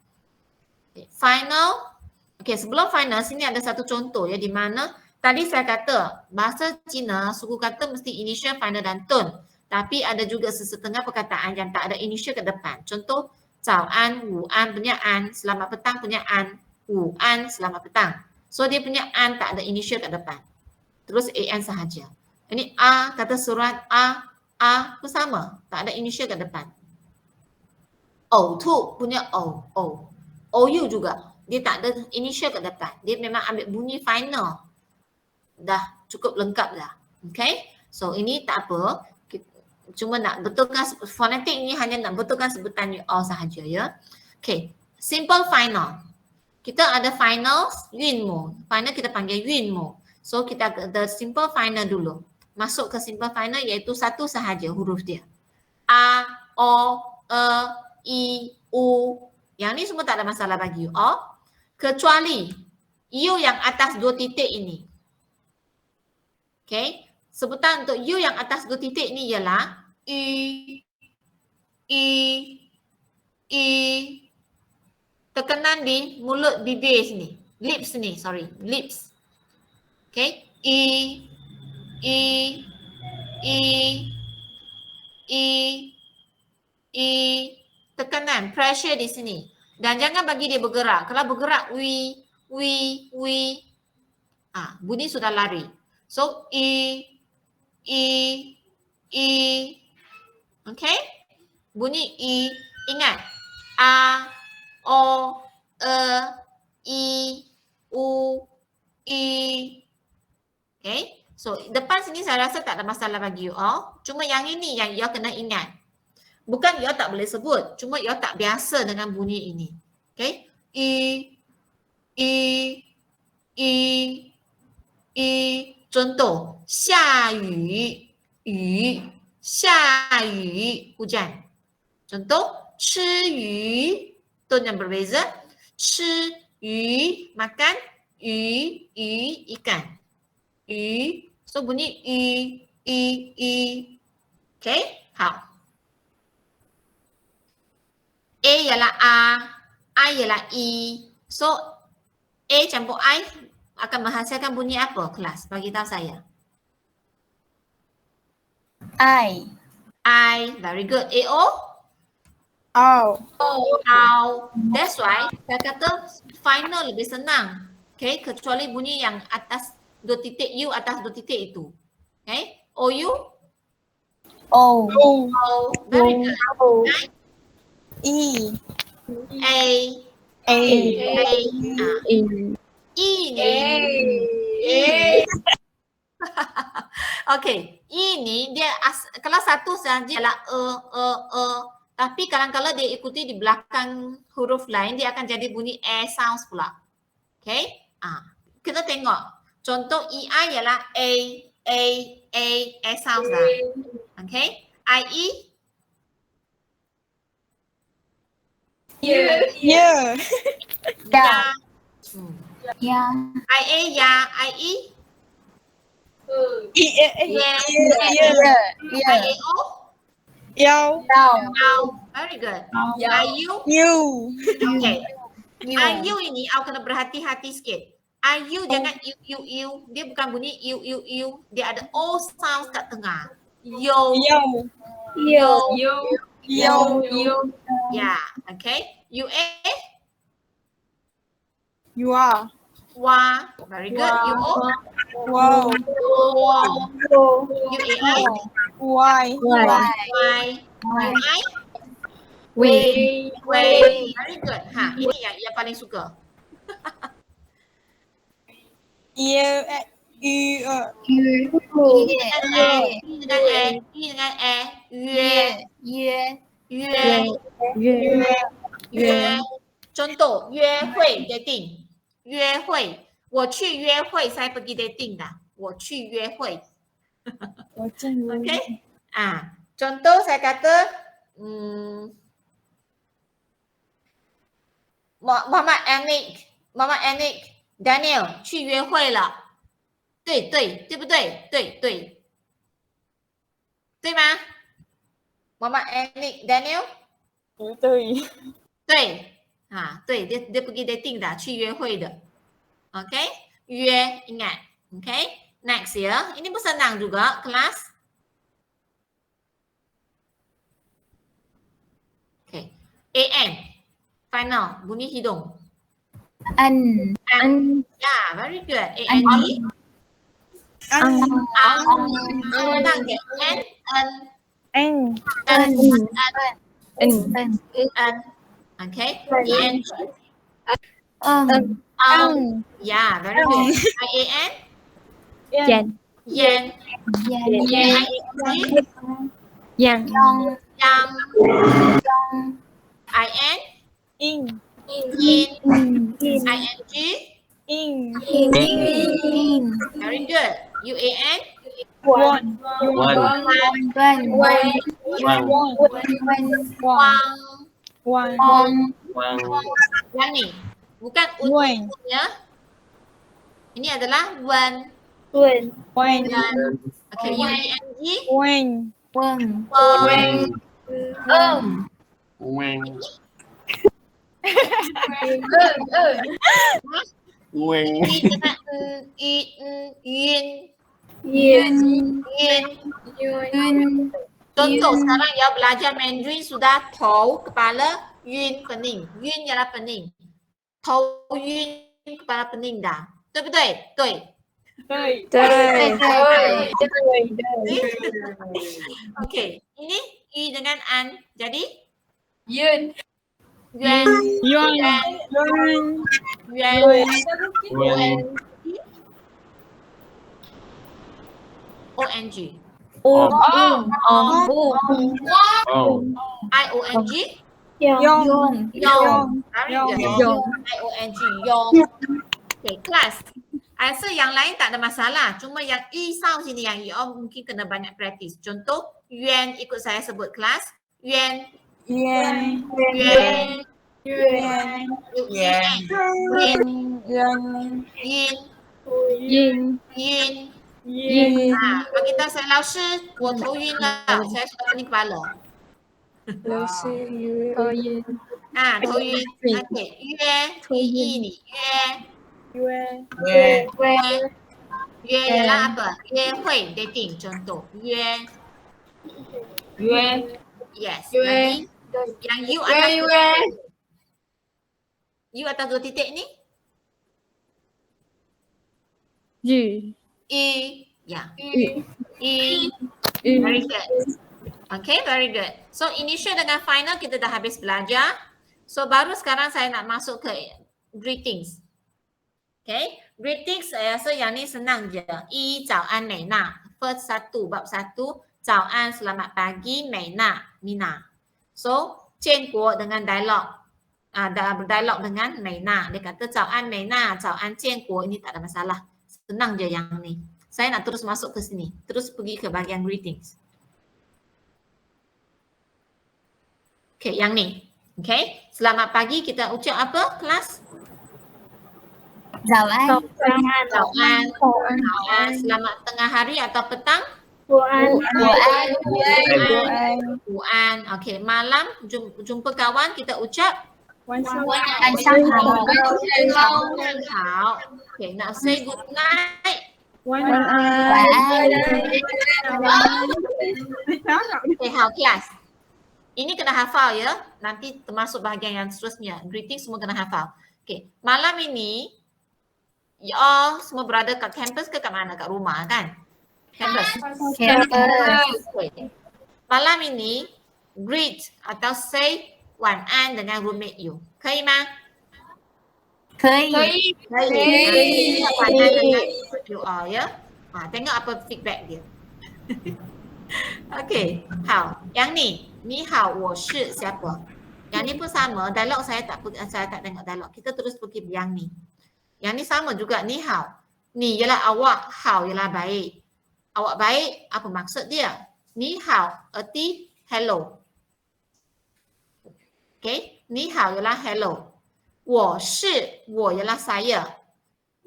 Okay. Final. Okay, sebelum final, sini ada satu contoh ya, di mana tadi saya kata bahasa Cina, suku kata mesti initial, final dan tone. Tapi ada juga sesetengah perkataan yang tak ada initial ke depan. Contoh, Zao An, Wu An punya An, selamat petang punya An, Wu An, selamat petang. So dia punya an tak ada initial kat depan. Terus an sahaja. Ini a kata surat a pun sama, tak ada initial kat depan. O tu punya o. OU juga. Dia tak ada initial kat depan. Dia memang ambil bunyi final. Dah cukup lengkap dah. Okay? So ini tak apa. Cuma nak betulkan fonetik ini hanya nak betulkan sebutan o sahaja ya. Okay. Simple final. Kita ada finals, Yunmo. Final kita panggil Yunmo. So kita ada simple final dulu. Masuk ke simple final iaitu satu sahaja huruf dia. A, O, E, I, U. Yang ni semua tak ada masalah bagi you. O. Kecuali U yang atas dua titik ini. Okay. Sebutan untuk U yang atas dua titik ini ialah I. Tekanan di mulut bibir sini. Lips ni, sorry. Lips. Okay. I. Tekanan, pressure di sini. Dan jangan bagi dia bergerak. Kalau bergerak, bunyi sudah lari. So, i. Okay? Bunyi i. Ingat. A, o, e, i, u, i. Okay? So, depan sini saya rasa tak ada masalah bagi you all. Cuma yang ini yang you all kena ingat. Bukan you all tak boleh sebut. Cuma you all tak biasa dengan bunyi ini. Okay? Contoh. 下雨 hujan. Contoh. 吃鱼 tone yang berbeza. 吃鱼 makan. 鱼 ikan. 鱼 so bunyi Okay? 好。A ialah I ialah I. So, A campur I akan menghasilkan bunyi apa kelas? Bagi tahu saya. I. Very good. A-O? O. That's why saya kata final lebih senang. Okay? Kecuali bunyi yang atas 2 titik U, atas 2 titik itu. Okay? O-U? O. Very good. Okay? E. A ini. Okay, ini dia kalau satu saja ialah tapi kalau dia ikuti di belakang huruf lain dia akan jadi bunyi sounds pula. Okay? Kita tengok. Contoh EI ialah A sounds lah. Okay? IE Yeah. ya. Yeah. IA ya, IE Yeah. IAO Yo. very good. Yeah. IU You. okay. IU ini awak kena berhati-hati sikit. IU jangan iu. Dia bukan bunyi iu. Dia ada O sound kat tengah. Yo. Yeah, okay. UA You are. Wa very good. UO Wow. UAI Why? Y UI very good. Ini yang paling suka. Yeah. I dengan Yue. Contoh, 约会 dating. 约会，我去约会 saya pergi dating dah. 我去约会。Okay? Contoh saya kata Muhammad Anik Daniel 去约会了。对不对？对吗？Muhammad Anik Daniel 对，dia pergi dating dah, 去约会的。Okay? 约 ingat. Okay? Next ya. Ini pun senang juga kelas. Okay. AN. Final. Bunyi hidung. An. Yeah, very good. ANG. Menang ke? Okay. ENG. Yeah, very good. IAN. Yan. Yan. Yang. Yang. IN. In. ING. In. Very good. UAN. One. Yang ni. Bukan One. ya. Ini adalah one. Okay, UANG. Contoh sekarang ya belajar Mandarin sudah tahu kepala 晕 pening, 晕 ialah pening. 头晕 kepala pening dah. 对不对？对。对对Okey, ini i dengan an. Jadi Yun. yuan, yuan yuan, Yuan. ong, Oh. iong, yong yong. Very Yong. good. Yong. iong, yong. Okay, kelas. Rasa yang lain tak ada masalah. Cuma yang i sound sini yang you all mungkin kena banyak practice. Contoh, yuan ikut saya sebut kelas. Yuan, yuan yuan, yuan Yuan. yin, yuan yin, yin yin. yin Bagi tahu saya, 老师，我头晕了，saya sudah pening kepala. 老师鱼。头晕头晕。Okay, 约，一你yuan约ialah apa? 约会 dating contoh. 约 yes. Nanti yang you atas you atas 2 titik ni yu i ya. I yu very good. Okay, very good. So initial dengan final kita dah habis belajar. So baru sekarang saya nak masuk ke greetings. Okay, greetings saya rasa yang ni senang je. I, 早安美娜 first satu, bab 1, 早安 selamat pagi, 美娜 Mina. So 建国dengan dialog. Berdialog dengan 美娜. Dia kata 早安美娜, 早安建国. Ini tak ada masalah. Senang je yang ni. Saya nak terus masuk ke sini. Terus pergi ke bahagian greetings. Okay, yang ni. Okay, selamat pagi kita ucap apa kelas? 早安。早安. Selamat tengah hari atau petang? 午安。午安. Okay, malam jumpa kawan kita ucap 晚上晚上好。好. Okay, nak say good night. 晚晚安。 Okay, hao kelas. Ini kena hafal ya. Nanti termasuk bahagian yang seterusnya. Greeting semua kena hafal. Okay, malam ini you all semua berada kat kampus ke kat mana? Kat rumah kan? Kampus. Okay. Malam ini greet atau say 晚安 dengan roommate you. 可以吗？可以。可以。晚安dengan you all ya. Tengok apa feedback dia. Okay, 好. Yang ni, 你好，我是 siapa? Yang ni pun sama. Dialog saya tak tengok dialog. Kita terus pergi yang ni. Yang ni sama juga. 你好. Ni ialah awak, 好 ialah baik. Awak baik, apa maksud dia? 你好 erti hello. Okay, 你好 ialah hello. 我是 ialah saya.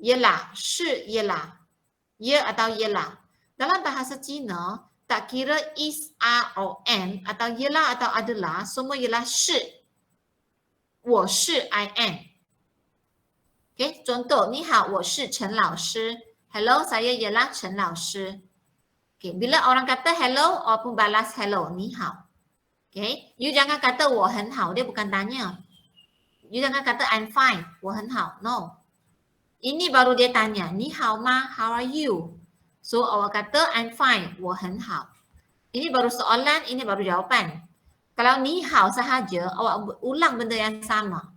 Ialah, 是 ialah. Ya atau ialah. Dalam bahasa Cina, tak kira is, are or am atau ialah atau adalah, semua ialah 是. 我是 I am. Okay, contoh, 你好，我是陈老师. Hello, saya ialah Chen 老师. Okay, bila orang kata hello, orang pun balas hello, 你好. Okay, you jangan kata 我很好, dia bukan tanya. You jangan kata I'm fine, 我很好, no. Ini baru dia tanya, 你好吗? How are you? So, awak kata I'm fine, 我很好. Ini baru soalan, ini baru jawapan. Kalau 你好 sahaja, awak ulang benda yang sama.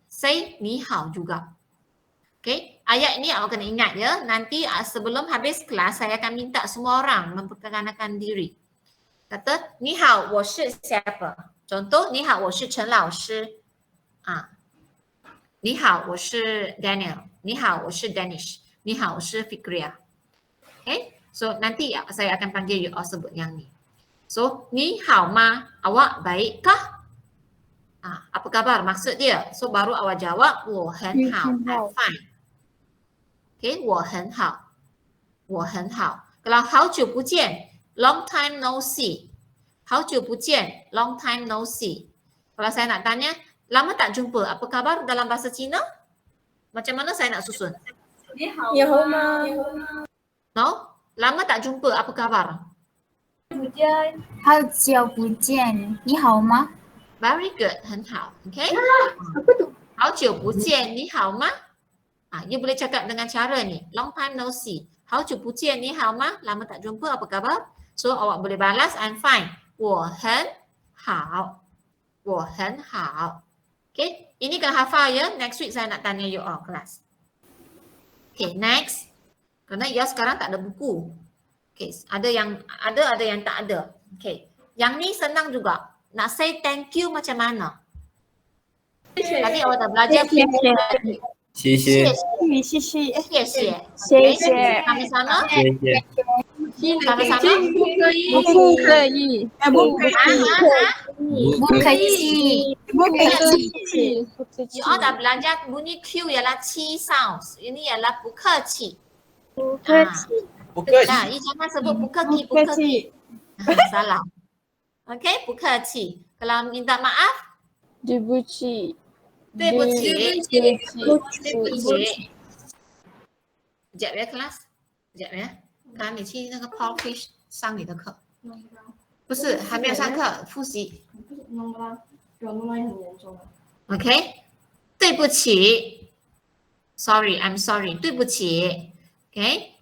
Say 你好 juga. Okay, ayat ini awak kena ingat ya. Nanti sebelum habis kelas, saya akan minta semua orang memperkenalkan diri. Kata, 你好，我是 siapa? Contoh, 你好，我是陈老师. 你好，我是 Daniel. 你好，我是 Danish. 你好，我是 Fikria. Okay, so nanti saya akan panggil you all sebut yang ni. So, 你好吗? Awak baikkah? Apa khabar? Maksud dia. So, baru awak jawab, 我很好, I'm fine. Okay, 我很好. 我很好. Kalau 好久不见, long time no see. 好久不见, long time no see. Kalau saya nak tanya, lama tak jumpa, apa khabar dalam bahasa Cina? Macam mana saya nak susun? 你好吗？ No? Lama tak jumpa, apa khabar? 好久不见，你好吗？ Very good, 很好 OK? 好久不见，你好吗？You boleh cakap dengan cara ni. Long time no see. 好久不见，你好吗？ Lama tak jumpa, apa khabar? So awak boleh balas, I'm fine. 我很好。我很好。Okay, ini kena hafal ya. Next week saya nak tanya you all kelas. Okay, next. Kerana ya sekarang tak ada buku. Okay, ada yang tak ada. Okay, yang ni senang juga. Nak say thank you macam mana? Tadi awak dah belajar. 谢谢，谢谢，谢谢。谢谢 Sama-sama. 谢谢， Sama-sama. 不可以，不可以，不客气，不可以， You all dah belajar bunyi Q ialah qi sounds. Ini ialah 不客气。不客气，不客气， Nah, you jangan sebut 不客气，不客气， Salah. Okay, 不客气。Kalau minta maaf, 对不起，对不起。对不起， Sekejap ya kelas. Sekejap ya. Kan 你去那个 Paul Fish 上你的课。不是，还没有上课，复习。OK， 对不起。Sorry, I'm sorry. 对不起。OK，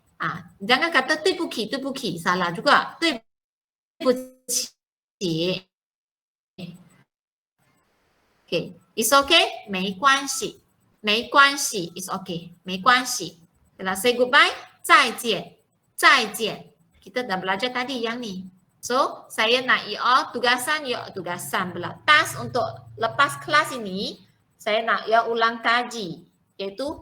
jangan kata 对不起，对不起 salah juga. 对不起。OK, it's okay. 没关系，没关系 it's okay. 没关系。Kalau say goodbye, 再见，再见。Kita dah belajar tadi yang ni. So, saya nak you all tugasan pula. Task untuk lepas kelas ini, saya nak you all ulang kaji. Iaitu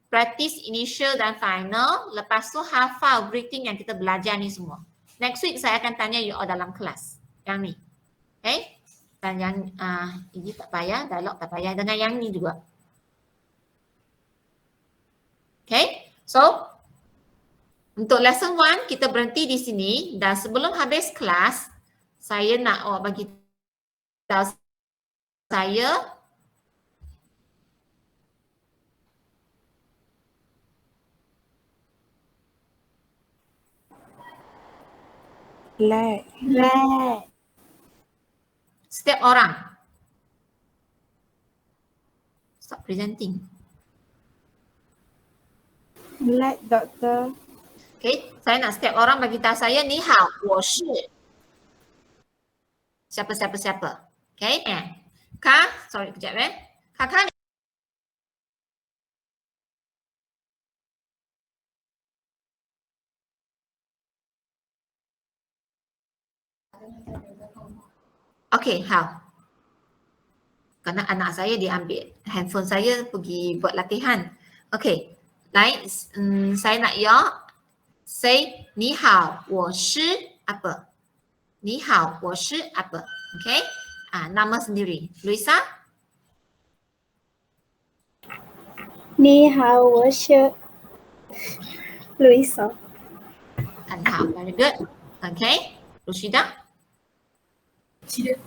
practice initial dan final. Lepas tu hafal greeting yang kita belajar ni semua. Next week saya akan tanya you all dalam kelas. Yang ni. Okay? Dan yang ini tak payah, dialog tak payah. Dengan yang ni juga. Okay? So, untuk lesson 1 kita berhenti di sini dan sebelum habis kelas saya nak awak bagi tahu saya setiap orang stop presenting. Doktor. Okay, saya nak setiap orang bagi tahu saya ni hao, 我是 siapa. Okay, sorry kejap Kakak ni. Okay, hao. Kerana anak saya dia ambil handphone saya pergi buat latihan. Okay, lain saya nak you say 你好，我是 apa? 你好，我是 apa? Okay? Nama sendiri. Luisa? 你好，我是 Luisa。很好 very good. Okay? Rushida?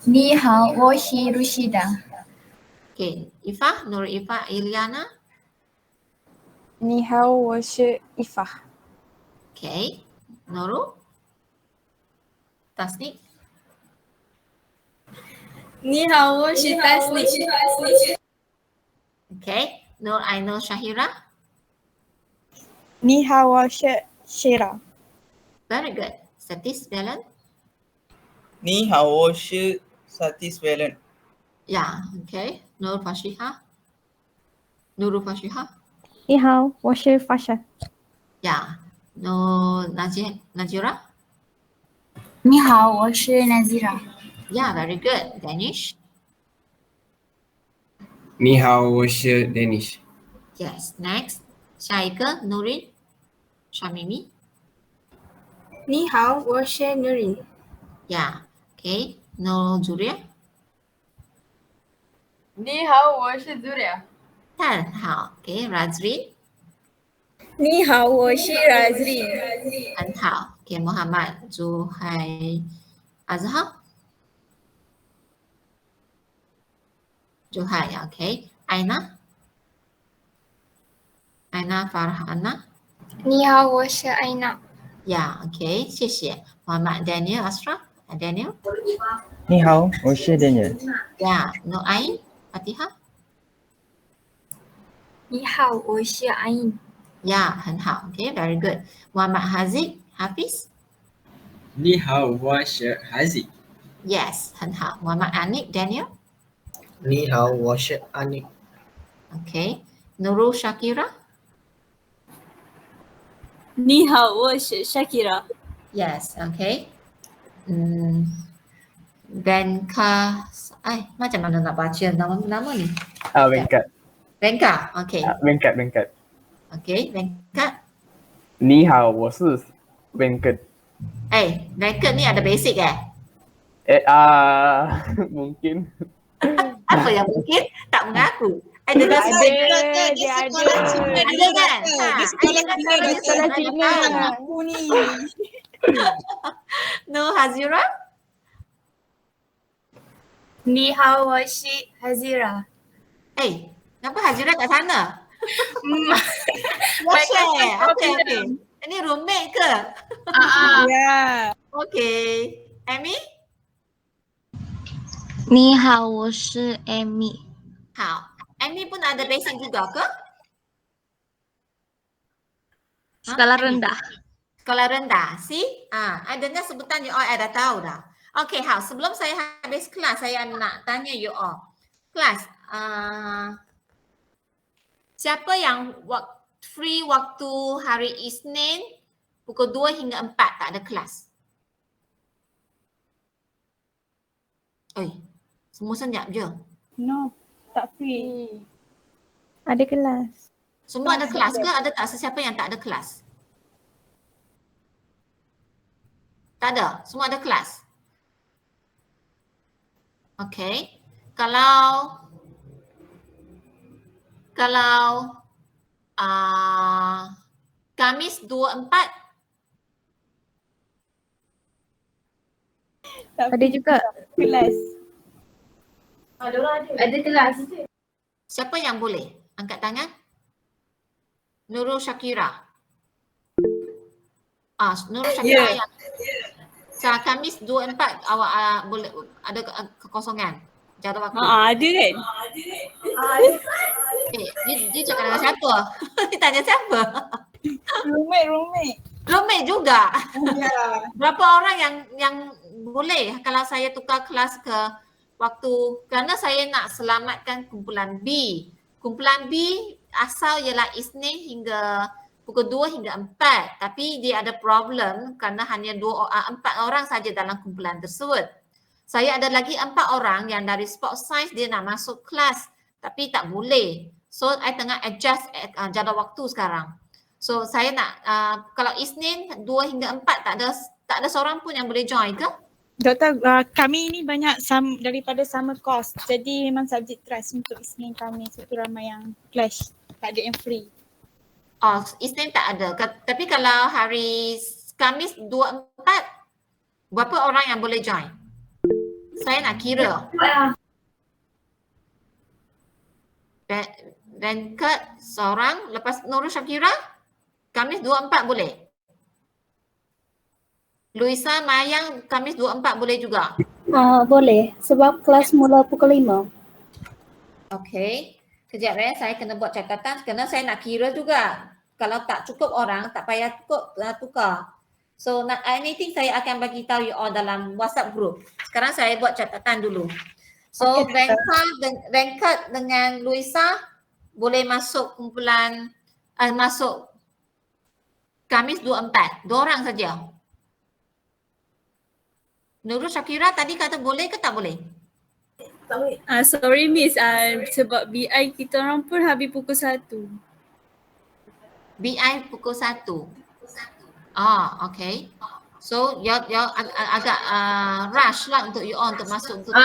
你好，我是 Rushida。 Okay. Ifa? Nur Ifa Iliana? 你好，我是伊法。 Okay. Nurul? Tasnik? 你好，我是 Tasnik。 Okay. Nur Ainul Syahira? 你好，我是 Shira。 Very good. Satis Valen? 你好，我是 Satisvalen。 Yeah. Okay. Nur Fashiha? Nurul Fashiha? 你好，我是法山。 Yeah. No Najira? 你好，我是 Nazira。 Yeah, very good. Danish? 你好，我是 Danish。 Yes. Next. 下一个 Nurin? Shamimi? 你好，我是 Nurin。 Yeah. Okay. No Julia? 你好，我是 Zuria。 很好。Okay. Razri? 你好，我是 Razri。 很好。Okay. Muhammad Zuhai Azhar? Zuhai. Okay. Aina? Aina Farhana? 你好，我是 Aina。 Yeah. Okay. 谢谢。Muhammad Daniel Ashraf? Daniel? 你好，我是 Daniel。 Ya, Nur Ain, Fatihah. 你好，我是 Ain. Ya, 很好. Okay, very good. Muhammad Haziq, Hafiz. 你好，我是Haziq。 Yes, 很好. Muhammad Anik, Daniel. 你好，我是 Anik。 Okay. Nurul Shakira. 你好，我是 Shakira。 Yes, okay. Venka, macam mana nak baca nama ni? Venkat. Venka, okay. Venkat. Okay, Venkat. 你好，我是 Venkat. Venkat ni ada basic Mungkin. Apa yang mungkin? Tak mengaku. Ada Dia kan? ada. Dia sekolah Cina. Aku ni. No, Hazira? 你好，我是 Hazira. Kenapa Hazira kat sana? Okay. Ini roommate ke? Ya. Okay. Amy? 你好，我是 Amy。 好. Amy pun ada basic juga ke? Skala Amy? rendah. Sekolah rendah. See? I dengar sebutan you all dah tahu dah. Okay, sebelum saya habis kelas, saya nak tanya you all. Kelas, siapa yang free waktu hari Isnin pukul 2 hingga 4 tak ada kelas? Semua senyap je. No, tak free. Ada kelas. Semua ada kelas ke? Ada tak sesiapa yang tak ada kelas? Tak ada. Semua ada kelas. Okay. Kalau Khamis 24 Ada juga kelas. Ada kelas. siapa yang boleh? Angkat tangan. Nurul Shakira. Nurul Shakira yang Khamis 24 awak boleh ada kekosongan jadual waktu. Ada kan? Dia cakap dengan siapa? Dia tanya siapa? Roommate. Roommate juga. Ya. Berapa orang yang boleh kalau saya tukar kelas ke waktu, kerana saya nak selamatkan kumpulan B. Kumpulan B asal ialah Isnin hingga pukul 2 hingga 4, tapi dia ada problem kerana hanya 4 orang saja dalam kumpulan tersebut. Saya ada lagi 4 orang yang dari sport science dia nak masuk kelas tapi tak boleh. So, I tengah adjust jadual waktu sekarang. So, saya nak kalau Isnin 2 hingga 4 tak ada seorang pun yang boleh join ke? Doktor, kami ni banyak daripada sama course. Jadi memang subjek trust untuk Isnin kami. Itu ramai yang clash. Tak ada yang free. Isnin tak ada. Tapi kalau hari Khamis 24, berapa orang yang boleh join? Saya nak kira. Venkat seorang, lepas Nurul Shakira, Khamis 24 boleh? Luisa Mayang, Khamis 24 boleh juga? Boleh, sebab kelas mula pukul 5. Okey. Kejap saya kena buat catatan kerana saya nak kira juga. Kalau tak cukup orang, tak payah tukar. So, anything saya akan bagi tahu you all dalam WhatsApp group. Sekarang saya buat catatan dulu. So, Venkat dengan Luisa boleh masuk kumpulan, masuk Khamis 24. 2 orang saja. Nurul Shakira tadi kata boleh ke tak boleh? Sorry Miss, sebab BI kita orang pun habis pukul 1. BI pukul 1. Okay. So, you agak rush lah untuk you all untuk masuk untuk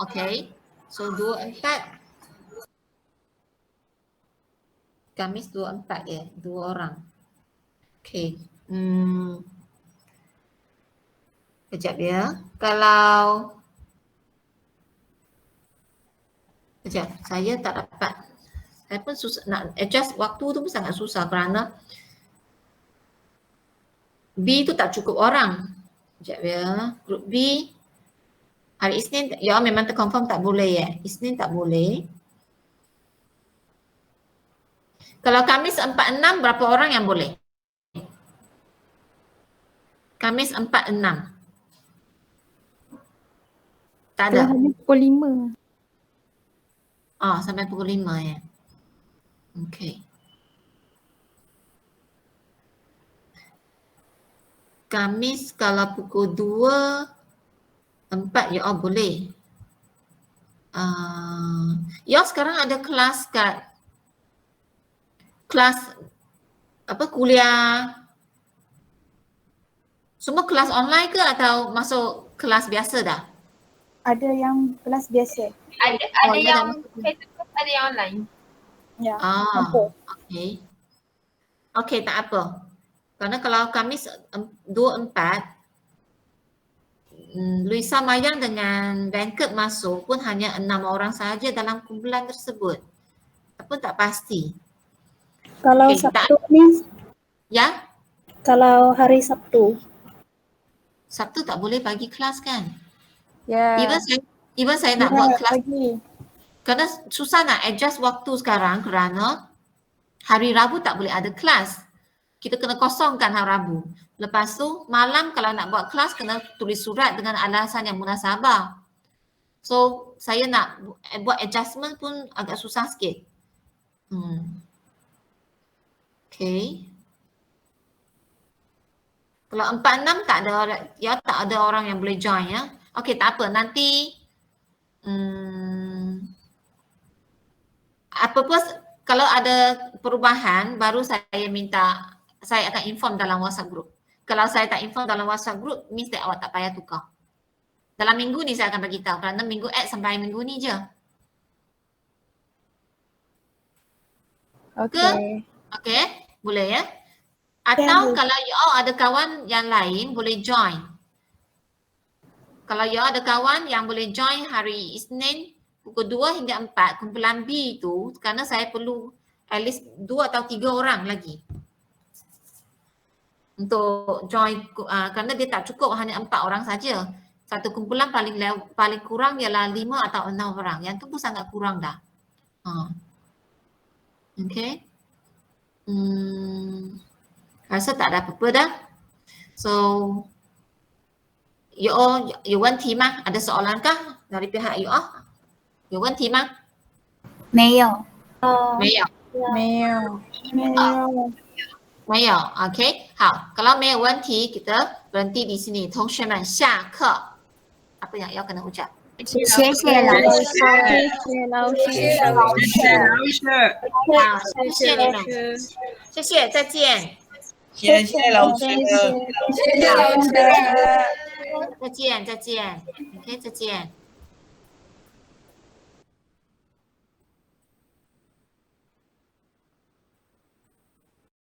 okay. So, 24. Khamis 24 ya, 2 orang. Okay. Kejap ya. Kejap, saya tak dapat. Saya pun susah nak adjust waktu tu pun sangat susah kerana B tu tak cukup orang. Sekejap ya. Grup B. Hari Isnin, ya memang terkonfirm tak boleh ya. Isnin tak boleh. Kalau Khamis 4-6, berapa orang yang boleh? Khamis 4-6. Tak ada. Hanya pukul 5. Sampai pukul 5 ya. Okey. Khamis kalau pukul 2, 4 ya boleh. Ya sekarang ada kelas kat kuliah. Semua kelas online ke atau masuk kelas biasa dah? Ada yang kelas biasa. Ada yang face to face, ada yang online. Ya. Okey. Okey, tak apa. Kerana kalau Khamis 2-4, Luisa Mayang dengan Bangkit masuk pun hanya 6 orang sahaja dalam kumpulan tersebut. Apa tak pasti. Kalau Okey, Sabtu ni, Ya? kalau hari Sabtu. Sabtu tak boleh bagi kelas kan? Ya. Even saya nak buat kelas Pagi. kerana susah nak adjust waktu sekarang kerana hari Rabu tak boleh ada kelas. Kita kena kosongkan hari Rabu. Lepas tu malam kalau nak buat kelas kena tulis surat dengan alasan yang munasabah. So saya nak buat adjustment pun agak susah sikit. Okay. Kalau 4-6 tak ada orang yang boleh join ya. Okay, tak apa. Nanti apa pun kalau ada perubahan baru saya akan inform dalam WhatsApp group. Kalau saya tak inform dalam WhatsApp group, means that awak tak payah tukar. Dalam minggu ni saya akan beritahu kerana minggu sampai minggu ni je. Okay. Okay, boleh ya? Atau kalau you all ada kawan yang lain boleh join. Kalau you all ada kawan yang boleh join hari Isnin pukul 2 hingga 4 kumpulan B tu kerana saya perlu at least 2 atau 3 orang lagi untuk join kerana dia tak cukup hanya 4 orang saja. Satu kumpulan paling kurang ialah 5 atau 6 orang. Yang tu pun sangat kurang dah. Okay. Rasa tak ada apa-apa dah. So you all, you want team ah? Ada soalan kah dari pihak you all? You want team ah? 没有。没有。没有 OK 好 kalau 没有问题 kita berhenti di sini 同学们下课 apa yang you kena ucap 谢谢老师。好谢谢你们谢谢再见谢谢老师。再见 OK 再见